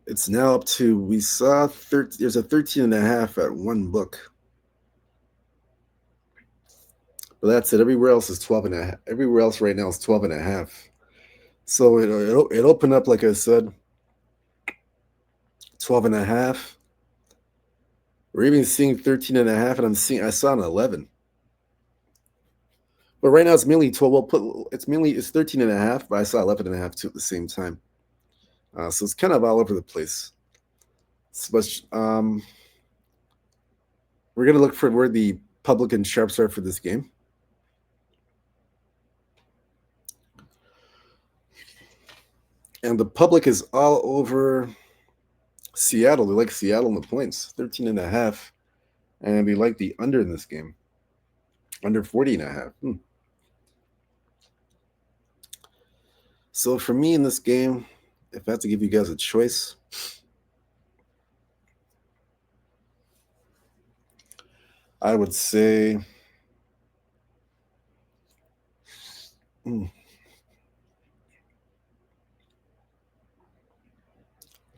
it's now up to, we saw there's a 13.5 at one book. But that's it. Everywhere else is 12.5. Everywhere else right now is 12.5. So it opened up, like I said, 12.5. We're even seeing 13.5, and I saw an 11. But right now it's mainly 12. It's 13.5, but I saw 11.5 too at the same time. So it's kind of all over the place. But we're gonna look for where the public and sharps are for this game. And the public is all over Seattle. They like Seattle in the points, 13.5. And they like the under in this game, under 40.5. So for me in this game, if I have to give you guys a choice, I would say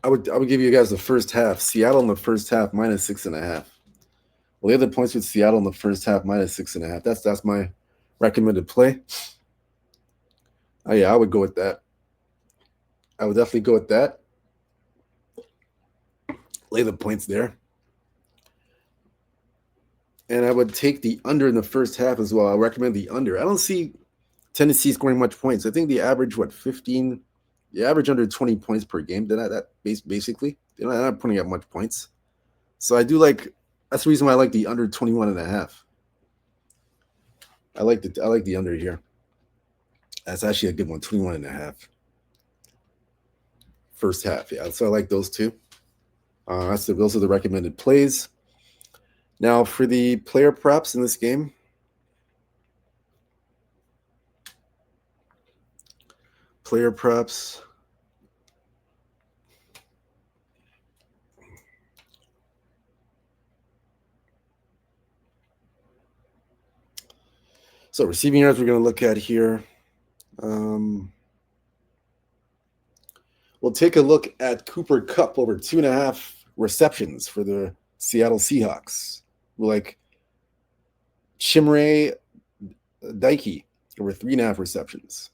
I would give you guys the first half. Seattle in the first half minus 6.5. Well, the other points with Seattle in the first half minus 6.5. That's my recommended play. Oh yeah, I would go with that. I would definitely go with that. Lay the points there. And I would take the under in the first half as well. I recommend the under. I don't see Tennessee scoring much points. I think the average, 15? The average under 20 points per game. Basically, they're not putting up much points. So I do like, that's the reason why I like the under 21.5. I like the under here. That's actually a good one, 21.5. First half, yeah. So I like those two. Those are the recommended plays. Now for the player props in this game. Player props. So receiving yards we're going to look at here. We'll take a look at Cooper Kupp over 2.5 receptions for the Seattle Seahawks. We like Chimere Daiki over 3.5 receptions.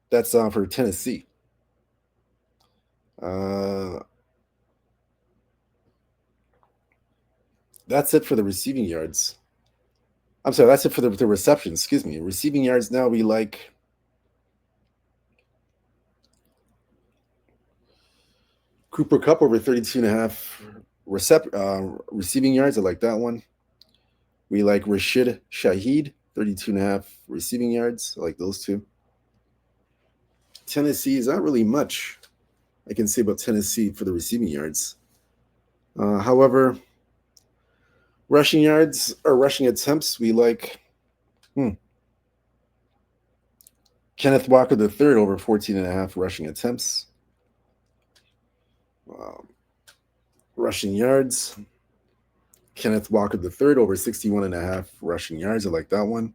That's for Tennessee. That's it for the receiving yards. I'm sorry, that's it for the receptions. Excuse me. Receiving yards now we like Cooper Kupp over 32.5 receiving yards. I like that one. We like Rashid Shaheed, 32.5 receiving yards. I like those two. Tennessee is not really much I can say about Tennessee for the receiving yards. However, rushing yards or rushing attempts, we like Kenneth Walker III over 14.5 rushing attempts. Rushing yards, Kenneth Walker III over 61.5 rushing yards. I like that one.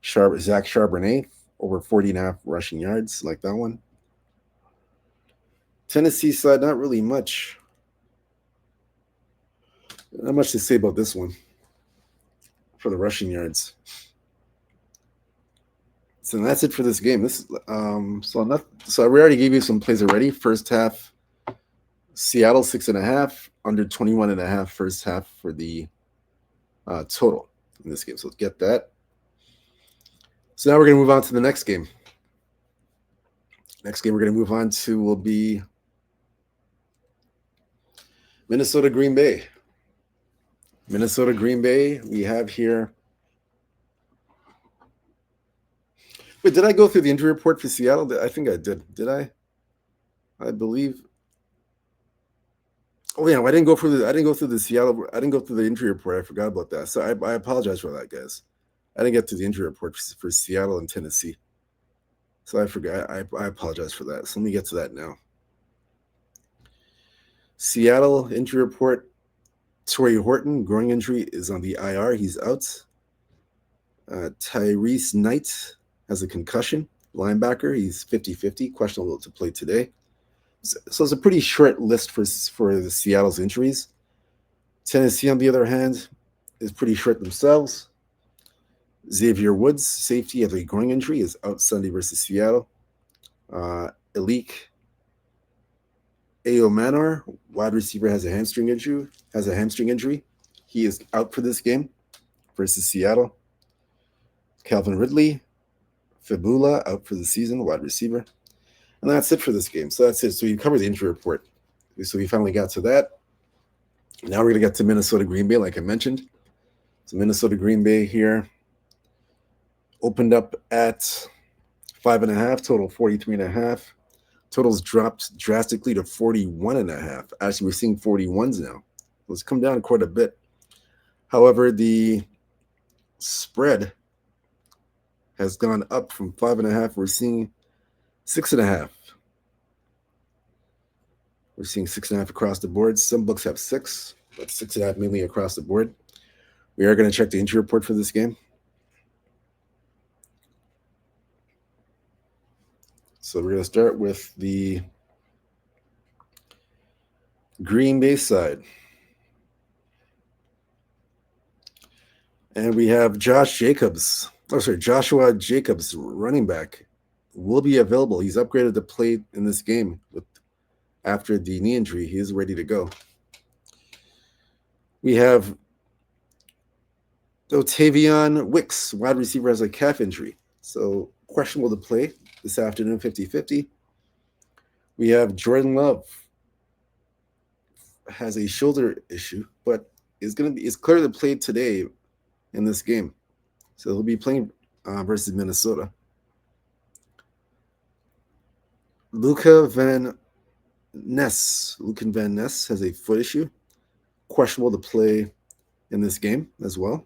Zach Charbonnet over 40.5 rushing yards. I like that one. Tennessee side, not really much. Not much to say about this one for the rushing yards. So that's it for this game. So I already gave you some plays already. First half, Seattle 6.5, under 21.5 first half for the total in this game. So let's get that. So now we're going to move on to the next game. Next game we're going to move on to will be Minnesota Green Bay. Minnesota Green Bay, we have here. Wait, did I go through the injury report for Seattle? I think I did. Did I? I believe. Oh yeah, I didn't go through the Seattle. I didn't go through the injury report. I forgot about that. So I apologize for that, guys. I didn't get to the injury report for Seattle and Tennessee. So I forgot. I apologize for that. So let me get to that now. Seattle injury report. Torrey Horton, groin injury, is on the IR. He's out. Tyrese Knight has a concussion. Linebacker, he's 50-50, questionable to play today. So it's a pretty short list for the Seattle's injuries. Tennessee, on the other hand, is pretty short themselves. Xavier Woods, safety, has a groin injury, is out Sunday versus Seattle. Elik Aomanor, wide receiver, has a hamstring injury. He is out for this game versus Seattle. Calvin Ridley, Fibula, out for the season, wide receiver. And that's it for this game. So that's it. So you covered the injury report. So we finally got to that. Now we're going to get to Minnesota Green Bay, like I mentioned. So Minnesota Green Bay here opened up at 5.5, total 43.5. Totals dropped drastically to 41.5. Actually, we're seeing 41s now. It's come down quite a bit. However, the spread has gone up from 5.5. We're seeing 6.5. We're seeing 6.5 across the board. Some books have 6, but 6.5 mainly across the board. We are going to check the injury report for this game. So we're going to start with the Green Bay side. And we have Joshua Jacobs, running back, will be available. He's upgraded to play in this game after the knee injury. He is ready to go. We have Otavian Wicks, wide receiver, has a calf injury. So questionable to play this afternoon, 50-50. We have Jordan Love, has a shoulder issue, but is clear to play today in this game. So he'll be playing versus Minnesota. Luca Van Lucan Van Ness has a foot issue. Questionable to play in this game as well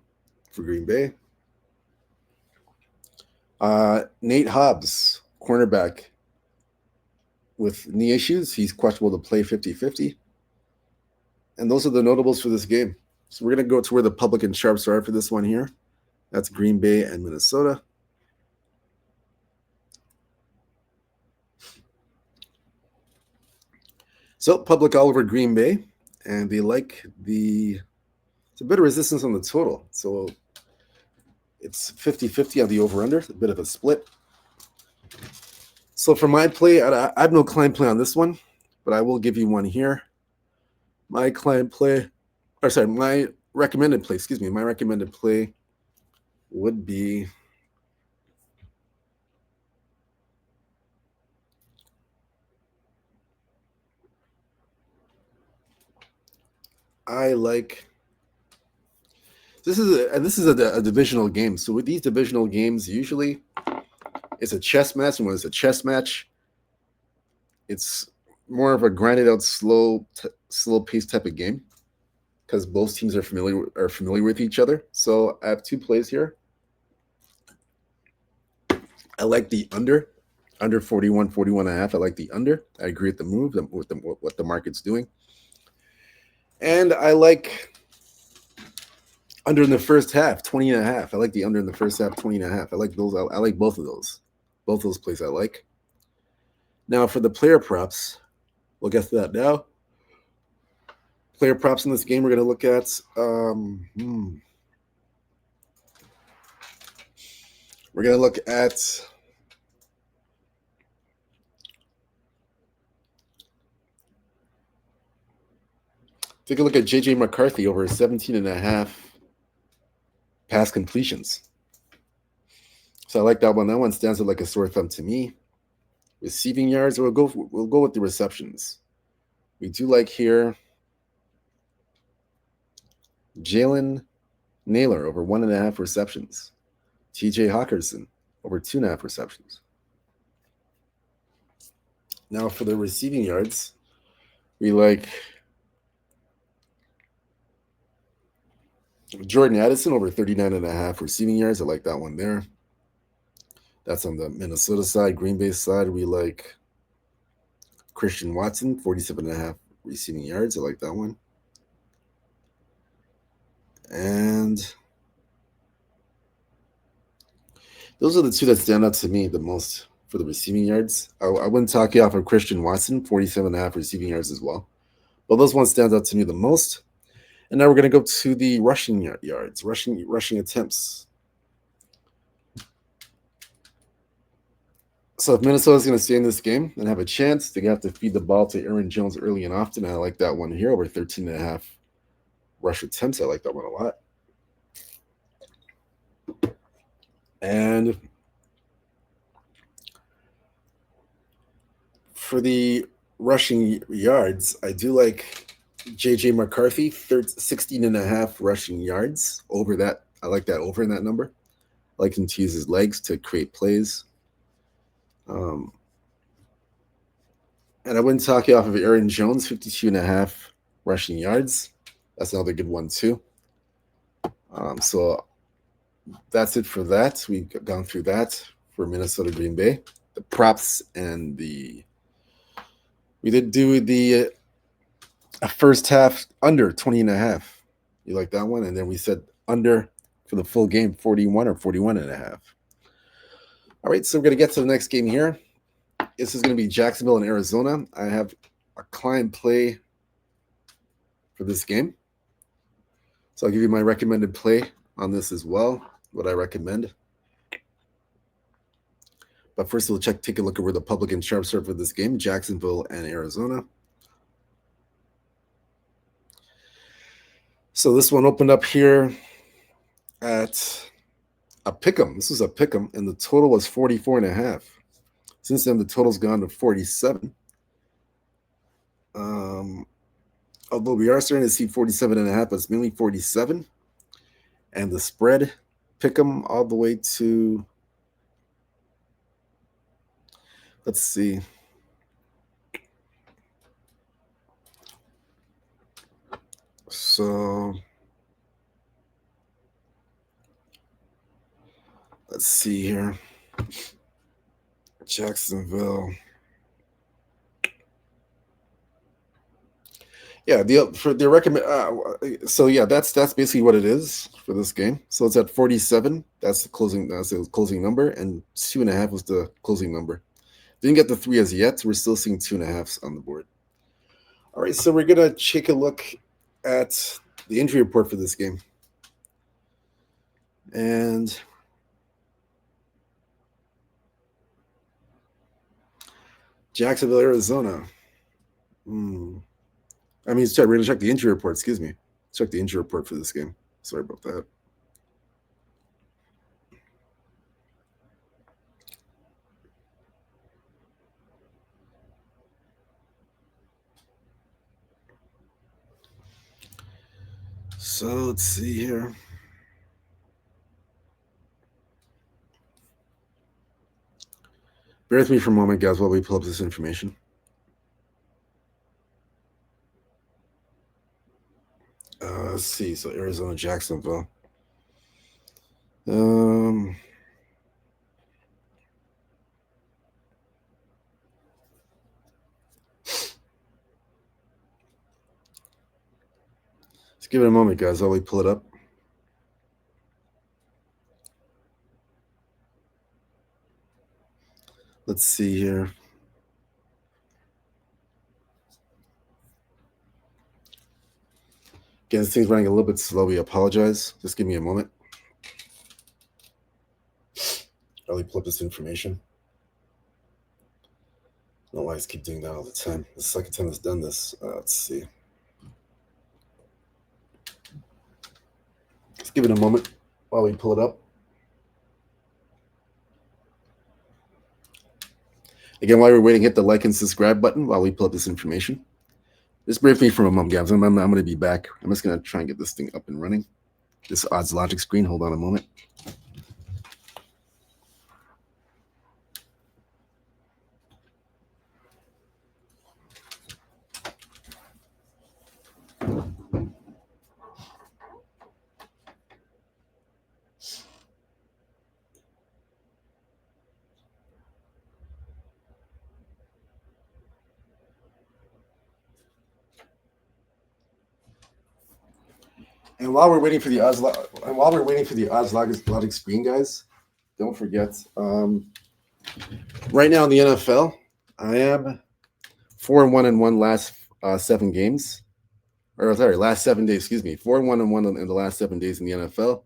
for Green Bay. Nate Hobbs, cornerback with knee issues. He's questionable to play 50-50. And those are the notables for this game. So we're going to go to where the public and sharps are for this one here. That's Green Bay and Minnesota. So public all over Green Bay, and they like it's a bit of resistance on the total. So it's 50-50 on the over-under, a bit of a split. So for my play, I have no client play on this one, but I will give you one here. My recommended play, my recommended play would be this is a divisional game. So with these divisional games, usually it's a chess match, and when it's a chess match, it's more of a grinded out, slow paced type of game because both teams are familiar with each other. So I have two plays here. I like the under 41 and a half. I like the under. I agree with the move, with what the market's doing. And I like under in the first half, 20 and a half. I like the under in the first half, 20 and a half. I like those. I like both of those. Both those plays I like. Now for the player props, we'll get to that now. Player props in this game we're going to look at. We're going to look at take a look at J.J. McCarthy over 17 and a half pass completions. So I like that one. That one stands out like a sore thumb to me. Receiving yards, we'll go with the receptions. We do like here Jalen Naylor over 1.5 receptions. T.J. Hawkinson over 2.5 receptions. Now for the receiving yards, we like Jordan Addison over 39.5 receiving yards. I like that one there. That's on the Minnesota side. Green Bay side, we like Christian Watson, 47.5 receiving yards. I like that one. And those are the two that stand out to me the most for the receiving yards. I wouldn't talk you off of Christian Watson, 47.5 receiving yards as well. But those ones stand out to me the most. And now we're going to go to the rushing yards, rushing attempts. So if Minnesota's going to stay in this game and have a chance, they have to feed the ball to Aaron Jones early and often. I like that one here over 13.5 rush attempts. I like that one a lot. And for the rushing yards, I do like J.J. McCarthy, 16.5 rushing yards. Over that, I like that over in that number. I like him to use his legs to create plays. And I wouldn't talk you off of Aaron Jones, 52.5 rushing yards. That's another good one too. So that's it for that. We've gone through that for Minnesota Green Bay. The props and we did do the first half under 20.5. You like that one? And then we said under for the full game, 41 or 41.5. All right, so we're going to get to the next game here. This is going to be Jacksonville and Arizona. I have a client play for this game. So I'll give you my recommended play on this as well, what I recommend. But first, we'll take a look at where the public and sharps are for this game, Jacksonville and Arizona. So this one opened up here at a pick'em. This was a pick'em, and the total was 44.5. Since then, the total's gone to 47. Although we are starting to see 47.5, but it's mainly 47. And the spread, pick'em all the way to, let's see. So let's see here. Jacksonville. Yeah, the recommend. So yeah, that's basically what it is for this game. So it's at 47. That's the closing. That's the closing number, and 2.5 was the closing number. Didn't get the 3 as yet. We're still seeing 2.5s on the board. All right, so we're gonna take a look at the injury report for this game, and Jacksonville, Arizona. I mean, sorry, we're gonna check the injury report. Excuse me. Check the injury report for this game. Sorry about that. So let's see here. Bear with me for a moment, guys, while we pull up this information. Let's see. So Arizona, Jacksonville. Let's give it a moment, guys, while we pull it up. Let's see here. Again, this thing's running a little bit slow. We apologize. Just give me a moment. While we pull up this information. I don't know why I keep doing that all the time. This is the second time it's done this. Let's see. Let's give it a moment while we pull it up. Again, while we're waiting, hit the like and subscribe button while we pull up this information. Just brief me from a moment, guys. I'm going to be back. I'm just going to try and get this thing up and running. This odds logic screen. Hold on a moment. And while we're waiting for the odds, logic screen, guys, don't forget. Right now in the NFL, I am 4-1-1 last 7 games, or sorry, last 7 days. Excuse me, 4-1-1 in the last 7 days in the NFL,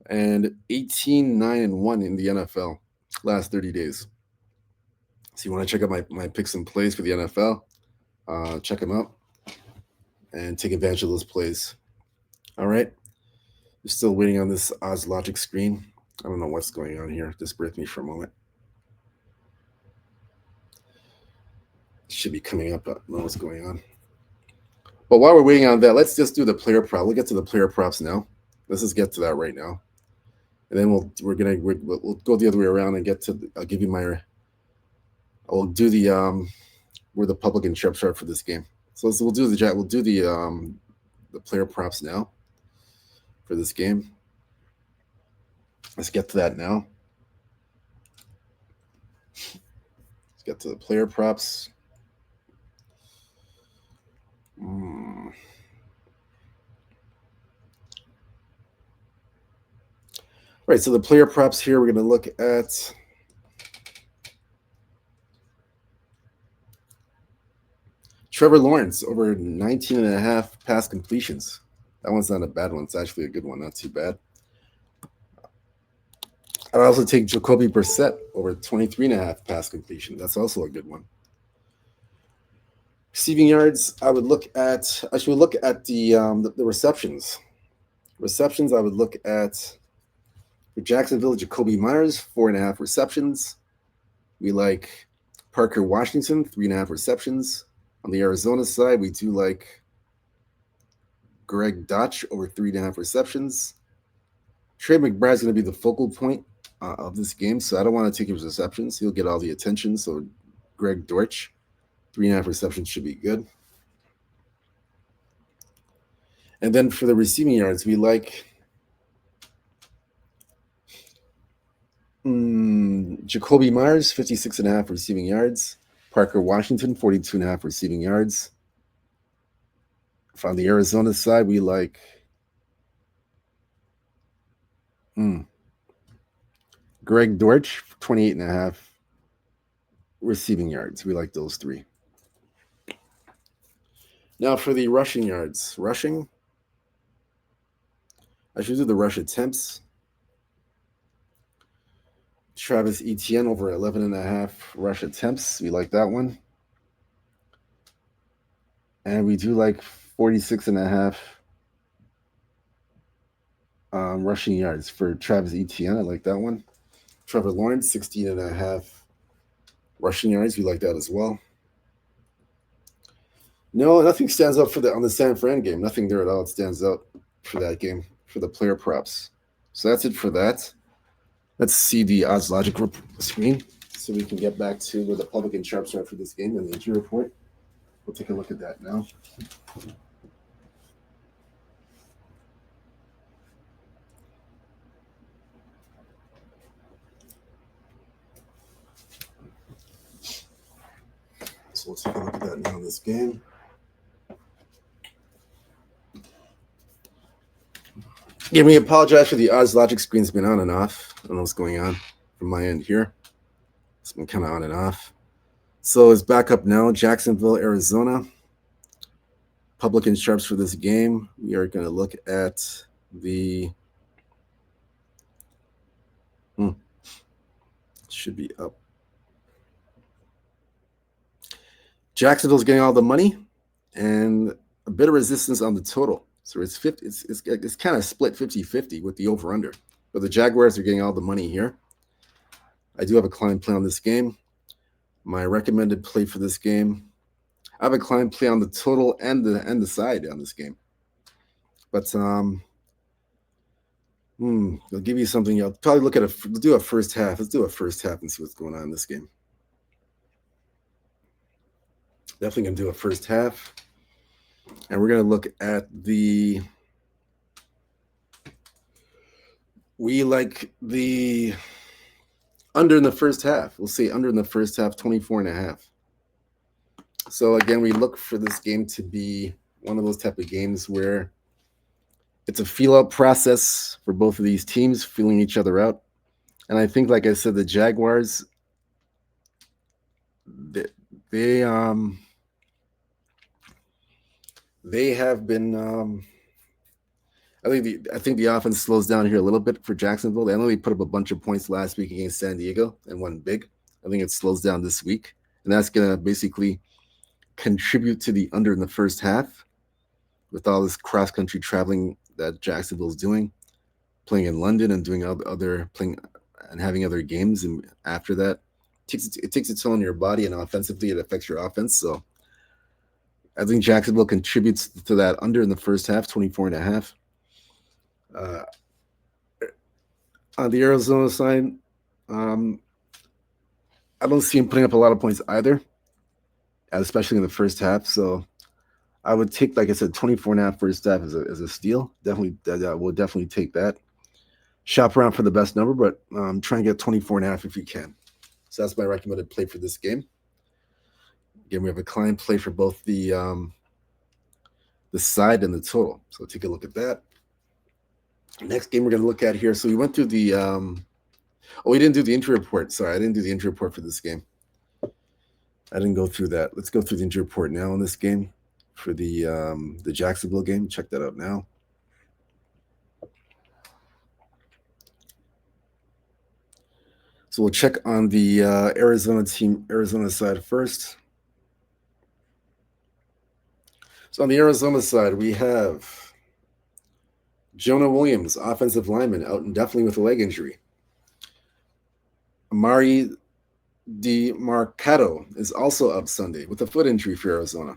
and 18-9-1 in the NFL last 30 days. So you want to check out my picks and plays for the NFL? Check them out and take advantage of those plays. All right. You're still waiting on this odds logic screen. I don't know what's going on here. Just bear with me for a moment. It should be coming up. I don't know what's going on. But while we're waiting on that, let's just do the player prop. We'll get to the player props now. Let's just get to that right now, and then we'll go the other way around and get to. I'll give you my. I'll do the where the public and trips are for this game. So we'll do the player props now for this game. Let's get to that now. Let's get to the player props. Right, so the player props here, we're going to look at Trevor Lawrence over 19.5 pass completions. That one's not a bad one. It's actually a good one. Not too bad. I'd also take Jacoby Brissett over 23.5 pass completion. That's also a good one. Receiving yards, I would look at the receptions. Receptions, I would look at for Jacksonville, Jacoby Myers, 4.5 receptions. We like Parker Washington, 3.5 receptions. On the Arizona side, we do like Greg Dutch over 3.5 receptions. Trey McBride's going to be the focal point of this game, so I don't want to take his receptions. He'll get all the attention. So Greg Dortch, 3.5 receptions should be good. And then for the receiving yards, we like Jacoby Myers, 56.5 receiving yards. Parker Washington, 42.5 receiving yards. On the Arizona side, we like Greg Dortch, 28.5 receiving yards. We like those three. Now for the rushing yards. Rushing, I should do the rush attempts. Travis Etienne over 11.5 rush attempts. We like that one. And we do like 46.5 rushing yards for Travis Etienne. I like that one. Trevor Lawrence, 16.5 rushing yards. We like that as well. No, nothing stands out on the San Fran game. Nothing there at all. It stands out for that game for the player props. So that's it for that. Let's see the odds logic screen so we can get back to where the public and sharps are for this game and the injury report. We'll take a look at that now. So we'll take a look at that now in this game. Yeah, we apologize for the odds logic screen's been on and off. I don't know what's going on from my end here. It's been kind of on and off. So it's back up now. Jacksonville, Arizona. Public and sharps for this game. We are going to look at the should be up. Jacksonville's getting all the money and a bit of resistance on the total. So it's 50. It's kind of split 50-50 with the over-under. But the Jaguars are getting all the money here. I do have a client play on this game. My recommended play for this game, I have a client play on the total and the side on this game. But I'll give you something. I'll probably look at let's do a first half. Let's do a first half and see what's going on in this game. Definitely gonna do a first half. And we're gonna look at we like the under in the first half. We'll say under in the first half, 24.5. So again, we look for this game to be one of those type of games where it's a feel-out process for both of these teams, feeling each other out. And I think, like I said, the Jaguars, they have been. I think the offense slows down here a little bit for Jacksonville. They only put up a bunch of points last week against San Diego and won big. I think it slows down this week, and that's going to basically contribute to the under in the first half with all this cross-country traveling that Jacksonville's doing, playing in London and doing playing and having other games. And after that, it takes a toll on your body, and offensively, it affects your offense. So I think Jacksonville contributes to that under in the first half, 24.5. On the Arizona side, I don't see him putting up a lot of points either, especially in the first half. So I would take, like I said, 24.5 first half as a steal. Definitely, we'll definitely take that. Shop around for the best number, but try and get 24.5 if you can. So that's my recommended play for this game. Again, we have a client play for both the side and the total. So take a look at that. Next game we're going to look at here. So we went through the we didn't do the injury report. Sorry, I didn't do the injury report for this game. I didn't go through that. Let's go through the injury report now in this game for the Jacksonville game. Check that out now. So we'll check on the Arizona side first. So on the Arizona side, we have Jonah Williams, offensive lineman, out indefinitely with a leg injury. Amari DiMarcato is also out Sunday with a foot injury for Arizona.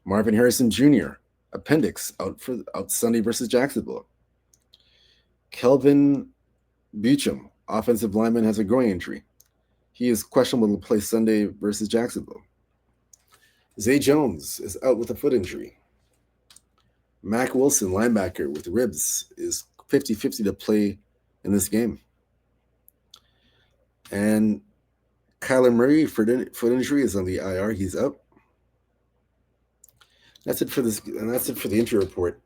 Marvin Harrison Jr., appendix, out Sunday versus Jacksonville. Kelvin Beachum, offensive lineman, has a groin injury. He is questionable to play Sunday versus Jacksonville. Zay Jones is out with a foot injury. Mac Wilson, linebacker with ribs, is 50-50 to play in this game. And Kyler Murray, foot injury, is on the IR. He's out. That's it for this, and that's it for the injury report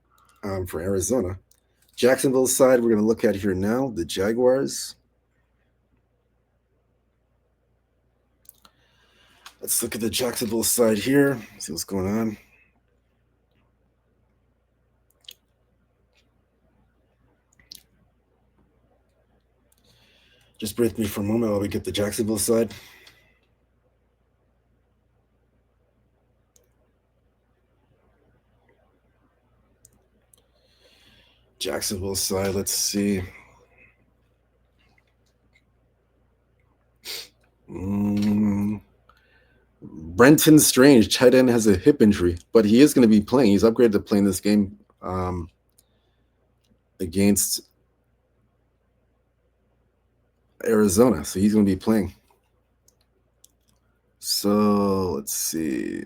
for Arizona. Jacksonville's side, we're going to look at here now. The Jaguars. Let's look at the Jacksonville side here. See what's going on. Just break me for a moment while we get the Jacksonville side. Jacksonville side, let's see. Brenton Strange, tight end, has a hip injury, but he is going to be playing. He's upgraded to playing this game against Arizona, so he's going to be playing. So let's see.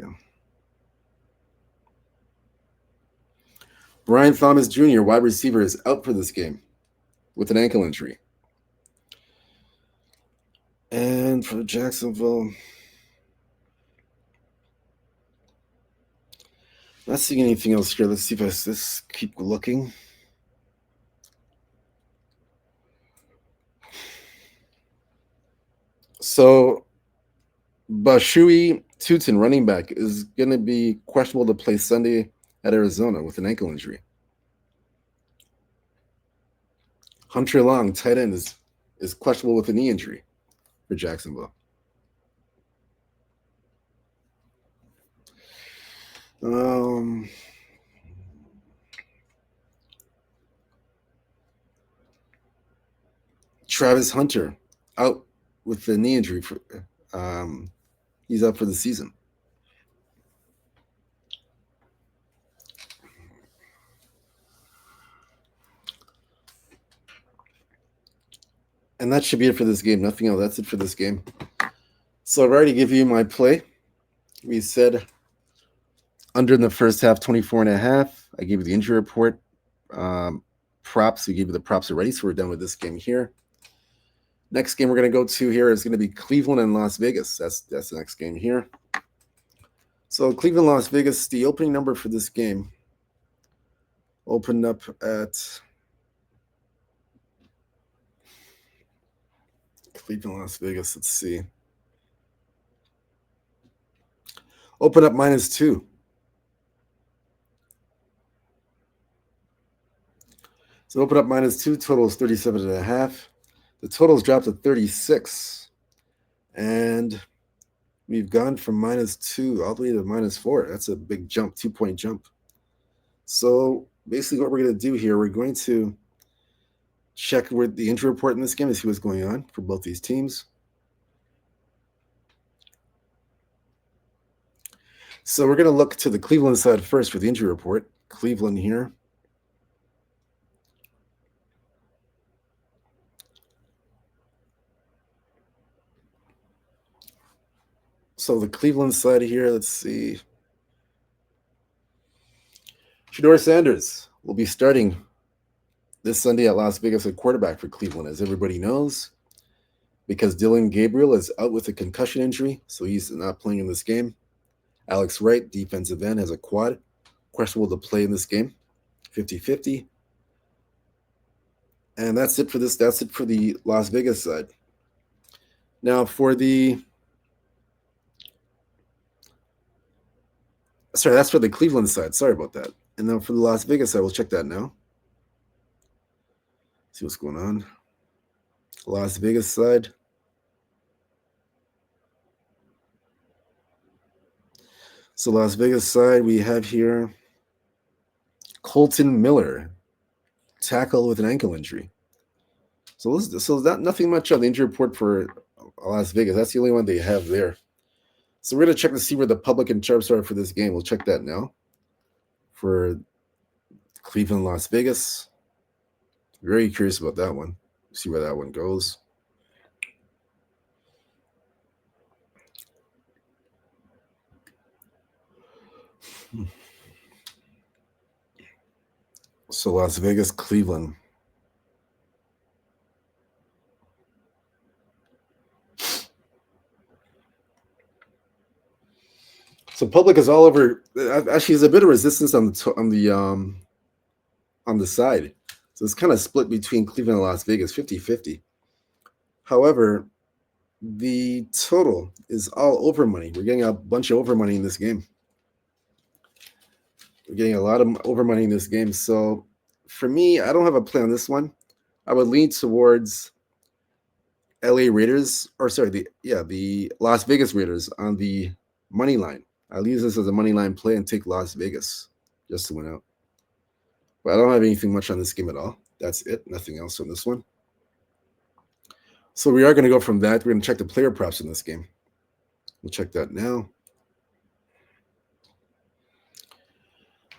Brian Thomas Jr., wide receiver, is out for this game with an ankle injury. And for Jacksonville, not seeing anything else here. Let's see if I just keep looking. So Bashui Tutin, running back, is going to be questionable to play Sunday at Arizona with an ankle injury. Hunter Long, tight end, is questionable with a knee injury for Jacksonville. Travis Hunter, out with the knee injury. He's out for the season. And that should be it for this game. Nothing else. That's it for this game. So I've already given you my play. We said under in the first half, 24.5. I gave you the injury report. Props. We gave you the props already, so we're done with this game here. Next game we're going to go to here is going to be Cleveland and Las Vegas. That's the next game here. So Cleveland, Las Vegas, the opening number for this game opened up at Cleveland, Las Vegas. Let's see. Open up -2. So open up -2. Total is 37.5. The totals dropped to 36. And we've gone from -2 all the way to -4. That's a big jump, 2-point jump. So basically what we're going to do here, we're going to check with the injury report in this game to see what's going on for both these teams. So we're going to look to the Cleveland side first for the injury report. Cleveland here. So the Cleveland side here, let's see. Shedeur Sanders will be starting this Sunday at Las Vegas at quarterback for Cleveland, as everybody knows, because Dylan Gabriel is out with a concussion injury, so he's not playing in this game. Alex Wright, defensive end, has a quad, questionable to play in this game, 50-50. And that's it for this. That's it for the Las Vegas side. Now for the that's for the Cleveland side. Sorry about that. And then for the Las Vegas side, we'll check that now. See what's going on. Las Vegas side. So Las Vegas side, we have here Colton Miller, tackle with an ankle injury. So nothing much on the injury report for Las Vegas. That's the only one they have there. So we're going to check to see where the public and sharps are for this game. We'll check that now for Cleveland, Las Vegas. Very curious about that one. See where that one goes. So Las Vegas, Cleveland. So public is all over. Actually, there's a bit of resistance on the side. So it's kind of split between Cleveland and Las Vegas, 50-50. However, the total is all over money. We're getting a bunch of over money in this game. We're getting a lot of over money in this game. So for me, I don't have a play on this one. I would lean towards LA Raiders, or sorry, the Las Vegas Raiders on the money line. I'll use this as a money line play and take Las Vegas just to win out. But I don't have anything much on this game at all. That's it. Nothing else on this one. So we are going to go from that. We're going to check the player props in this game. We'll check that now.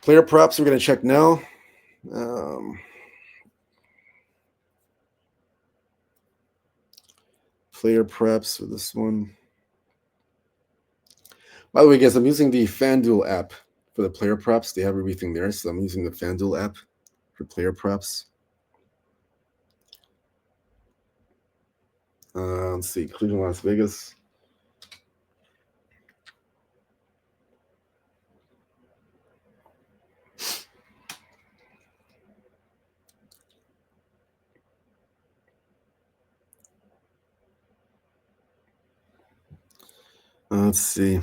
Player props we're going to check now. Player props for this one. By the way, guys, I'm using the FanDuel app for the player props. They have everything there, so I'm using the FanDuel app for player props. Let's see, Cleveland, Las Vegas. Let's see.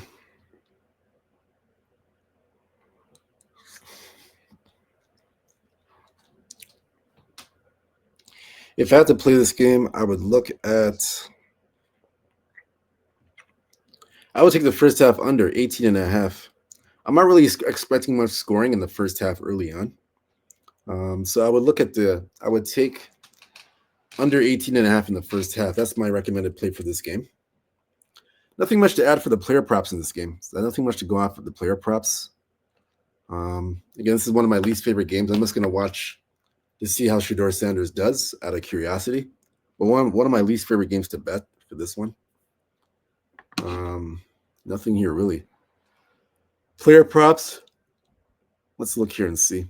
If I had to play this game, I would look at. I would take the first half under 18.5. I'm not really expecting much scoring in the first half early on. So I would look at I would take under 18.5 in the first half. That's my recommended play for this game. Nothing much to add for the player props in this game. So nothing much to go off of the player props. Again, this is one of my least favorite games. I'm just going to watch to see how Shedeur Sanders does out of curiosity. But one of my least favorite games to bet for this one. Nothing here really. Player props. Let's look here and see.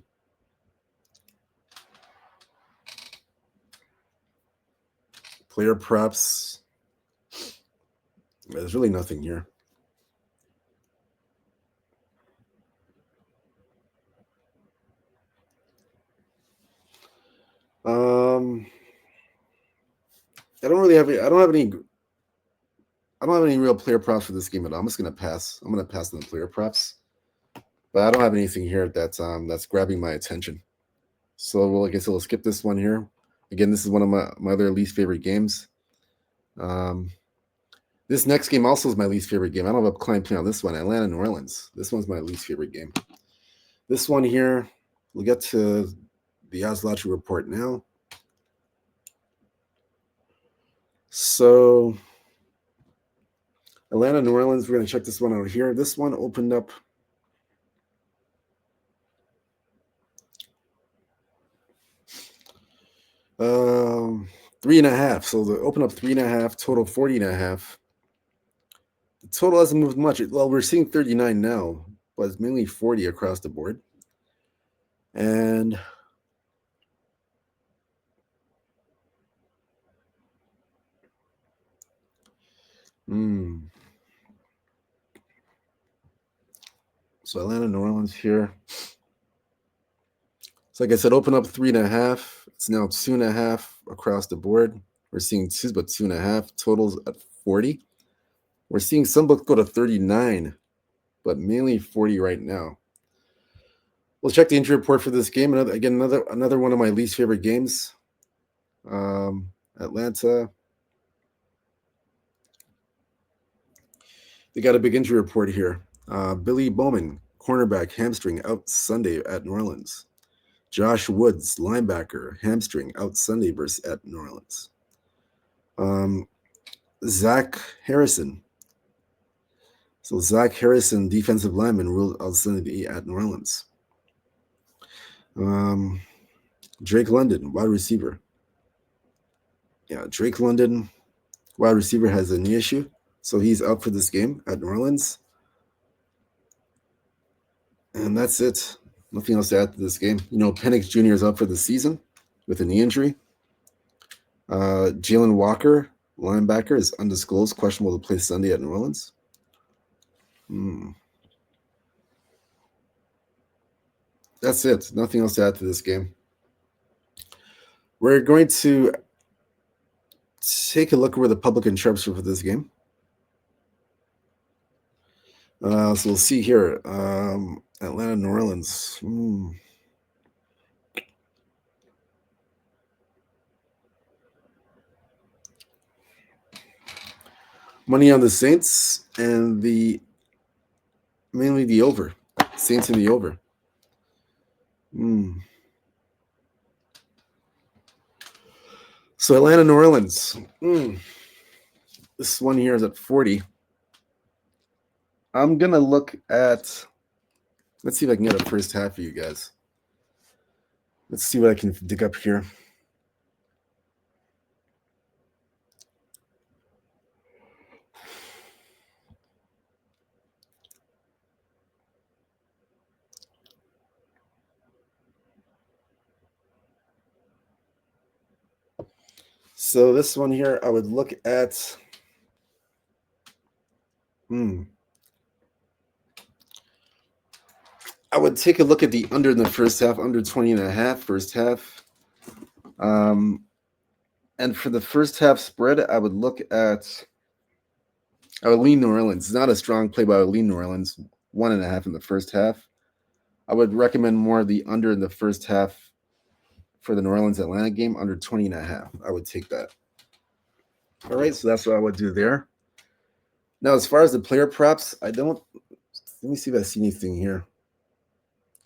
Player props. There's really nothing here. I don't have any real player props for this game at all. I'm just gonna pass. I'm gonna pass on the player props, but I don't have anything here that's grabbing my attention. So I guess we'll skip this one here. Again, this is one of my other least favorite games. This next game also is my least favorite game. I don't have a client play on this one. Atlanta, New Orleans. This one's my least favorite game. This one here, we'll get to the odds lottery report now. So Atlanta, New Orleans, we're going to check this one out here. This one opened up. Um, 3.5. So the open up 3.5, total 40.5. The total hasn't moved much. Well, we're seeing 39 now, but it's mainly 40 across the board. And so Atlanta, New Orleans here. So like I said, open up 3.5. It's now 2.5 across the board. We're seeing 2.5 totals at 40. We're seeing some books go to 39, but mainly 40 right now. We'll check the injury report for this game. Another one of my least favorite games. Atlanta. They got a big injury report here. Billy Bowman, cornerback, hamstring out Sunday at New Orleans. Josh Woods, linebacker, hamstring out Sunday versus at New Orleans. Zach Harrison. So Zach Harrison, defensive lineman, ruled out Sunday at New Orleans. Drake London, wide receiver. Yeah, Drake London, wide receiver, has a knee issue, so he's out for this game at New Orleans. And that's it. Nothing else to add to this game. Penix Jr. is up for the season with a knee injury. Jalen Walker, linebacker, is undisclosed, questionable to play Sunday at New Orleans. That's it. Nothing else to add to this game. We're going to take a look at where the public interrupts for this game. So we'll see here. Atlanta, New Orleans. Money on the Saints and mainly the over. Saints and the over. So Atlanta, New Orleans. This one here is at 40. I'm going to look at, let's see if I can get a first half for you guys. Let's see what I can dig up here. So this one here, I would look at, I would take a look at the under in the first half, under 20.5 first half. And for the first half spread, I would lean New Orleans. It's not a strong play, but I would lean New Orleans 1.5 in the first half. I would recommend more of the under in the first half for the New Orleans Atlanta game, under 20.5. I would take that. All right, so that's what I would do there. Now, as far as the player props, let me see if I see anything here.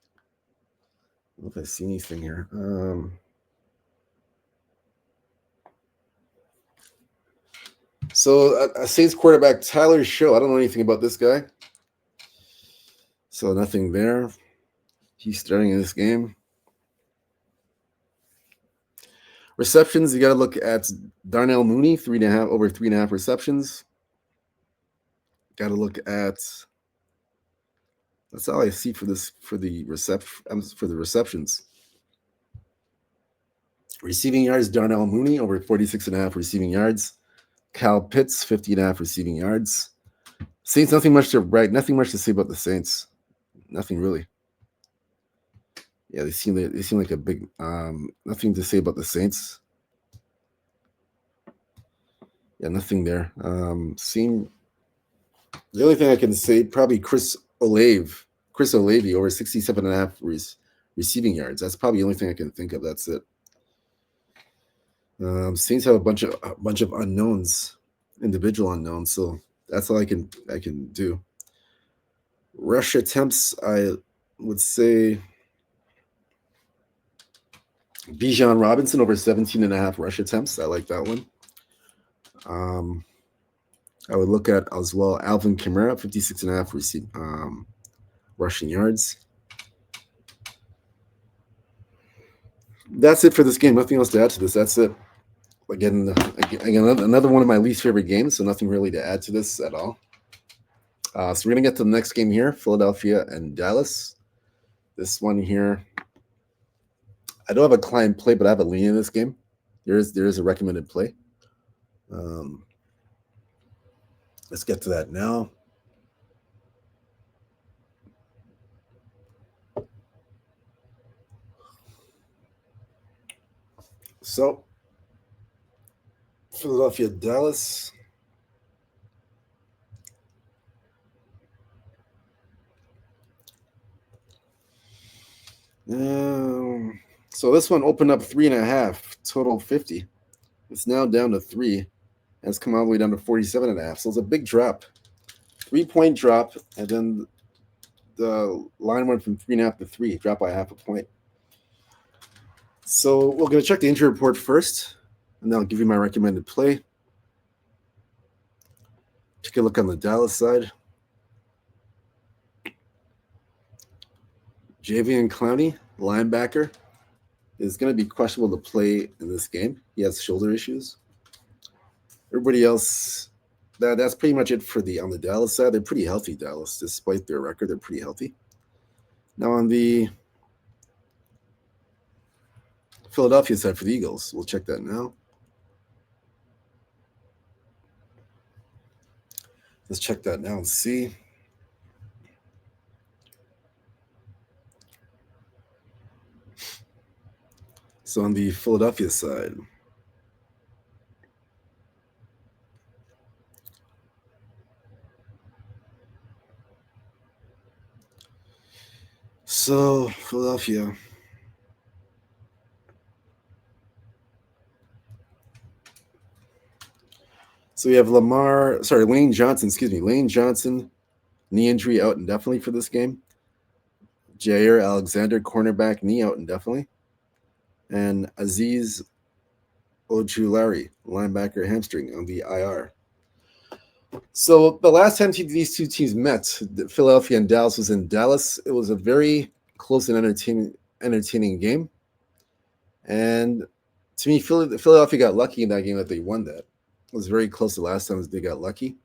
I don't know if I see anything here. So a Saints quarterback, Tyler Show. I don't know anything about this guy. So nothing there. He's starting in this game. Receptions, you got to look at Darnell Mooney, over 3.5 receptions. Got to look at. That's all I see for the receptions. Receiving yards, Darnell Mooney over 46.5 receiving yards. Kyle Pitts, 50.5 receiving yards. Saints, nothing much to say about the Saints. Nothing really. Yeah, they seem like a big nothing to say about the Saints. Yeah, nothing there. The only thing I can say, probably Chris Olave over 67.5 receiving yards. That's probably the only thing I can think of. That's it. Saints have a bunch of unknowns, individual unknowns. So that's all I can do. Rush attempts, I would say Bijan Robinson over 17.5 rush attempts. I like that one. I would look at as well Alvin Kamara, 56.5 rushing yards. That's it for this game. Nothing else to add to this. That's it. Again, another one of my least favorite games, so nothing really to add to this at all. So we're going to get to the next game here, Philadelphia and Dallas. This one here, I don't have a client play, but I have a lean in this game. There is a recommended play. Let's get to that now. So, Philadelphia, Dallas. So this one opened up 3.5, total 50. It's now down to 3. And it's come all the way down to 47.5. So it's a big drop. 3-point drop, and then the line went from 3.5 to 3, dropped by 0.5 point. So we're going to check the injury report first, and then I'll give you my recommended play. Take a look on the Dallas side. Javian Clowney, linebacker, is going to be questionable to play in this game. He has shoulder issues. Everybody else, that's pretty much it on the Dallas side. They're pretty healthy, Dallas, despite their record. They're pretty healthy. Now on the Philadelphia side for the Eagles. We'll check that now. Let's check that now and see. So on the Philadelphia side, so Philadelphia. So we have Lane Johnson, Lane Johnson, knee injury out indefinitely for this game. Jair Alexander, cornerback, knee out indefinitely. And Aziz Ojulari, linebacker, hamstring on the IR. So the last time these two teams met, Philadelphia and Dallas, was in Dallas. It was a very close and entertaining game. And to me, Philadelphia got lucky in that game that they won that. It was very close the last time they got lucky.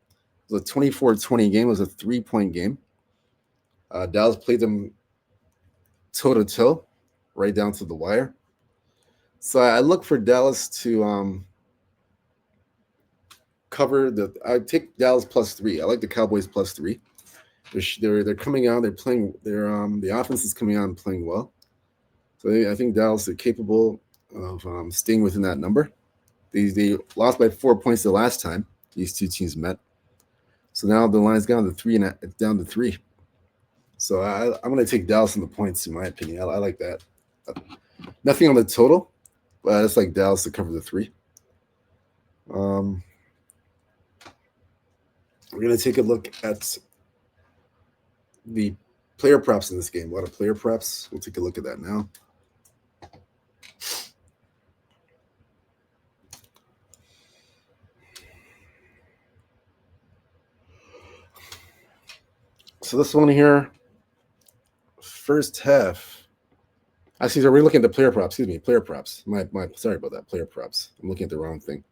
It was a 24-20 game. It was a 3-point game. Dallas played them toe-to-toe, right down to the wire. So I look for Dallas to cover the. I take Dallas +3. I like the Cowboys +3. They're coming out. They're playing. The offense is coming out and playing well. So I think Dallas are capable of staying within that number. They lost by 4 points the last time these two teams met. So now the line's down to 3 and it's down to 3. So I'm going to take Dallas on the points, in my opinion. I like that. Nothing on the total, but I just like Dallas to cover the 3. We're going to take a look at the player props in this game. A lot of player props. We'll take a look at that now. So this one here, first half. Actually, so we're looking at the player props. Excuse me, player props. Sorry about that. Player props. I'm looking at the wrong thing.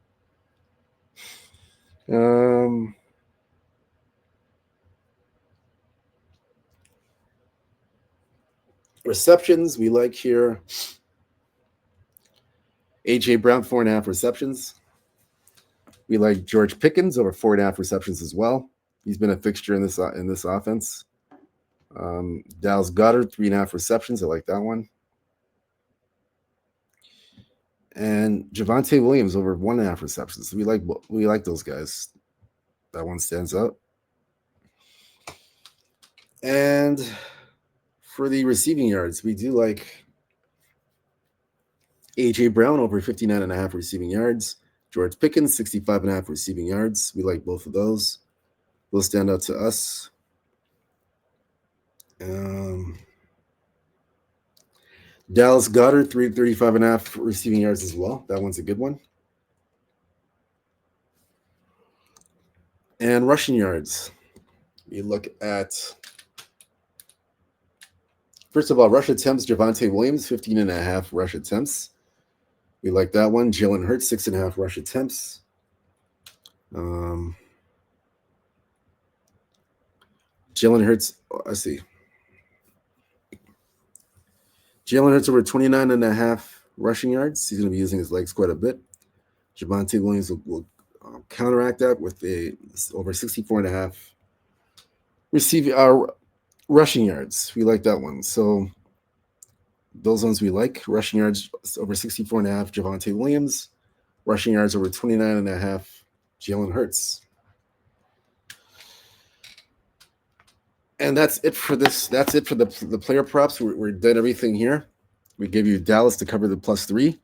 Receptions, we like here. A.J. Brown, 4.5 receptions. We like George Pickens over 4.5 receptions as well. He's been a fixture in this offense. Dallas Goedert, 3.5 receptions. I like that one. And Javonte Williams over 1.5 receptions. We like those guys. That one stands out. And for the receiving yards, we do like A.J. Brown over 59.5 receiving yards. George Pickens, 65.5 receiving yards. We like both of those. Those stand out to us. Dallas Goedert, 35.5 receiving yards as well. That one's a good one. And rushing yards. We look at, first of all, rush attempts. Javonte Williams, 15.5 rush attempts. We like that one. Jalen Hurts, 6.5 rush attempts. Jalen Hurts, I see. Jalen Hurts over 29.5 rushing yards. He's going to be using his legs quite a bit. Javonte Williams will counteract that with over 64.5 rushing yards. We like that one. So those ones we like. Rushing yards over 64.5, Javonte Williams. Rushing yards over 29.5, Jalen Hurts. And that's it for this. That's it for the player props. We're done everything here. We gave you Dallas to cover the +3,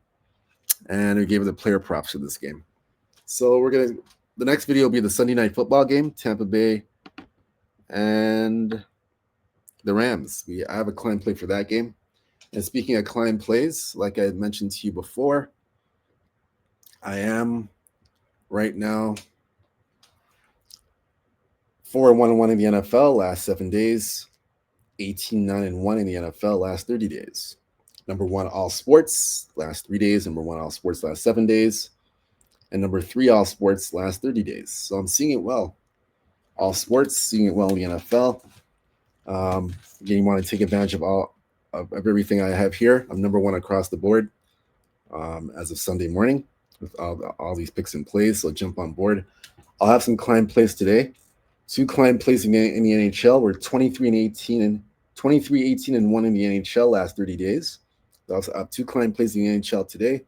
and we gave you the player props for this game. So the next video will be the Sunday Night Football game, Tampa Bay and the Rams. I have a client play for that game. And speaking of client plays, like I had mentioned to you before, I am right now 4-1-1 in the NFL last 7 days, 18-9-1 in the NFL last 30 days. Number 1 all sports last 3 days, number 1 all sports last 7 days, and number 3 all sports last 30 days. So I'm seeing it well. All sports, seeing it well in the NFL. Again, you want to take advantage of everything I have here. I'm number 1 across the board. as of Sunday morning with all these picks in place. So jump on board. I'll have some client plays today. 2 client plays in the NHL were 23, 18, and 1 in the NHL last 30 days. I also have 2 client plays in the NHL today.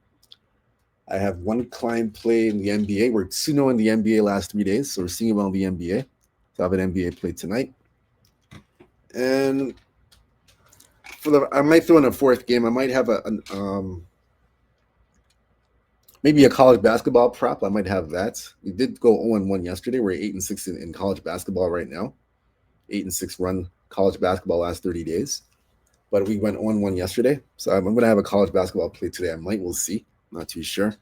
I have 1 client play in the NBA. We're 2-0 in the NBA last 3 days, so we're seeing well in the NBA. So I have an NBA play tonight. And I might throw in a 4th game. I might have maybe a college basketball prop. I might have that. We did go 0-1 yesterday. We're 8-6 in college basketball right now. 8-6 run college basketball last 30 days. But we went 0-1 yesterday. So I'm going to have a college basketball play today. We'll see. Not too sure.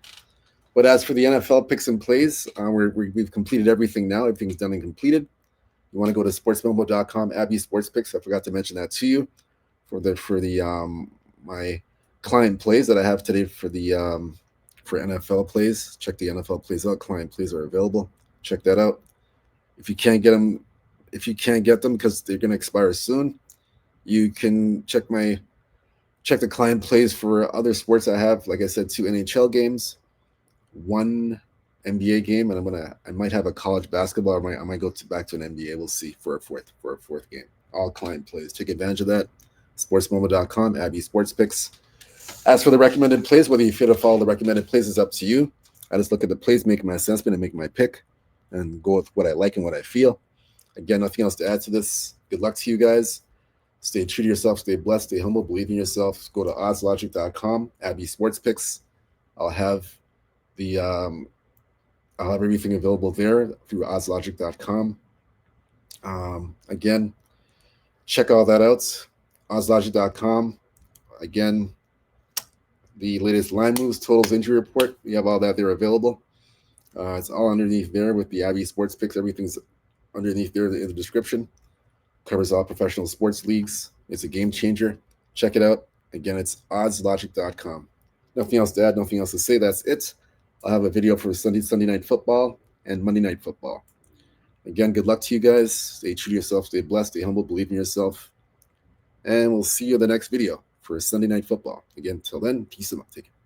But as for the NFL picks and plays, we've completed everything now. Everything's done and completed. You want to go to sportsmemo.com, Abby Sports Picks. I forgot to mention that to you for my client plays that I have today for NFL plays. Check the NFL plays out. Client plays are available. Check that out. If you can't get them because they're going to expire soon, you can check the client plays for other sports I have. Like I said, 2 NHL games, 1 NBA game, and I might have a college basketball. I might go back to an NBA. We'll see for a fourth game. All client plays. Take advantage of that. Sportsmomo.com, Abby Sports Picks. As for the recommended plays, whether you fit or follow the recommended plays is up to you. I just look at the plays, make my assessment, and make my pick, and go with what I like and what I feel. Again, nothing else to add to this. Good luck to you guys. Stay true to yourself. Stay blessed. Stay humble. Believe in yourself. Go to oddslogic.com, Abby Sports Picks. I'll have everything available there through oddslogic.com. Again, check all that out. Oddslogic.com. Again, the latest line moves, totals, injury report. We have all that there available. It's all underneath there with the Abby Sports Picks. Everything's underneath there in the description. Covers all professional sports leagues. It's a game changer. Check it out. Again, it's oddslogic.com. Nothing else to add, nothing else to say. That's it. I'll have a video for Sunday night football and Monday night football. Again, good luck to you guys. Stay true to yourself. Stay blessed. Stay humble. Believe in yourself. And we'll see you in the next video for Sunday night football. Again, till then, peace and love. Take care.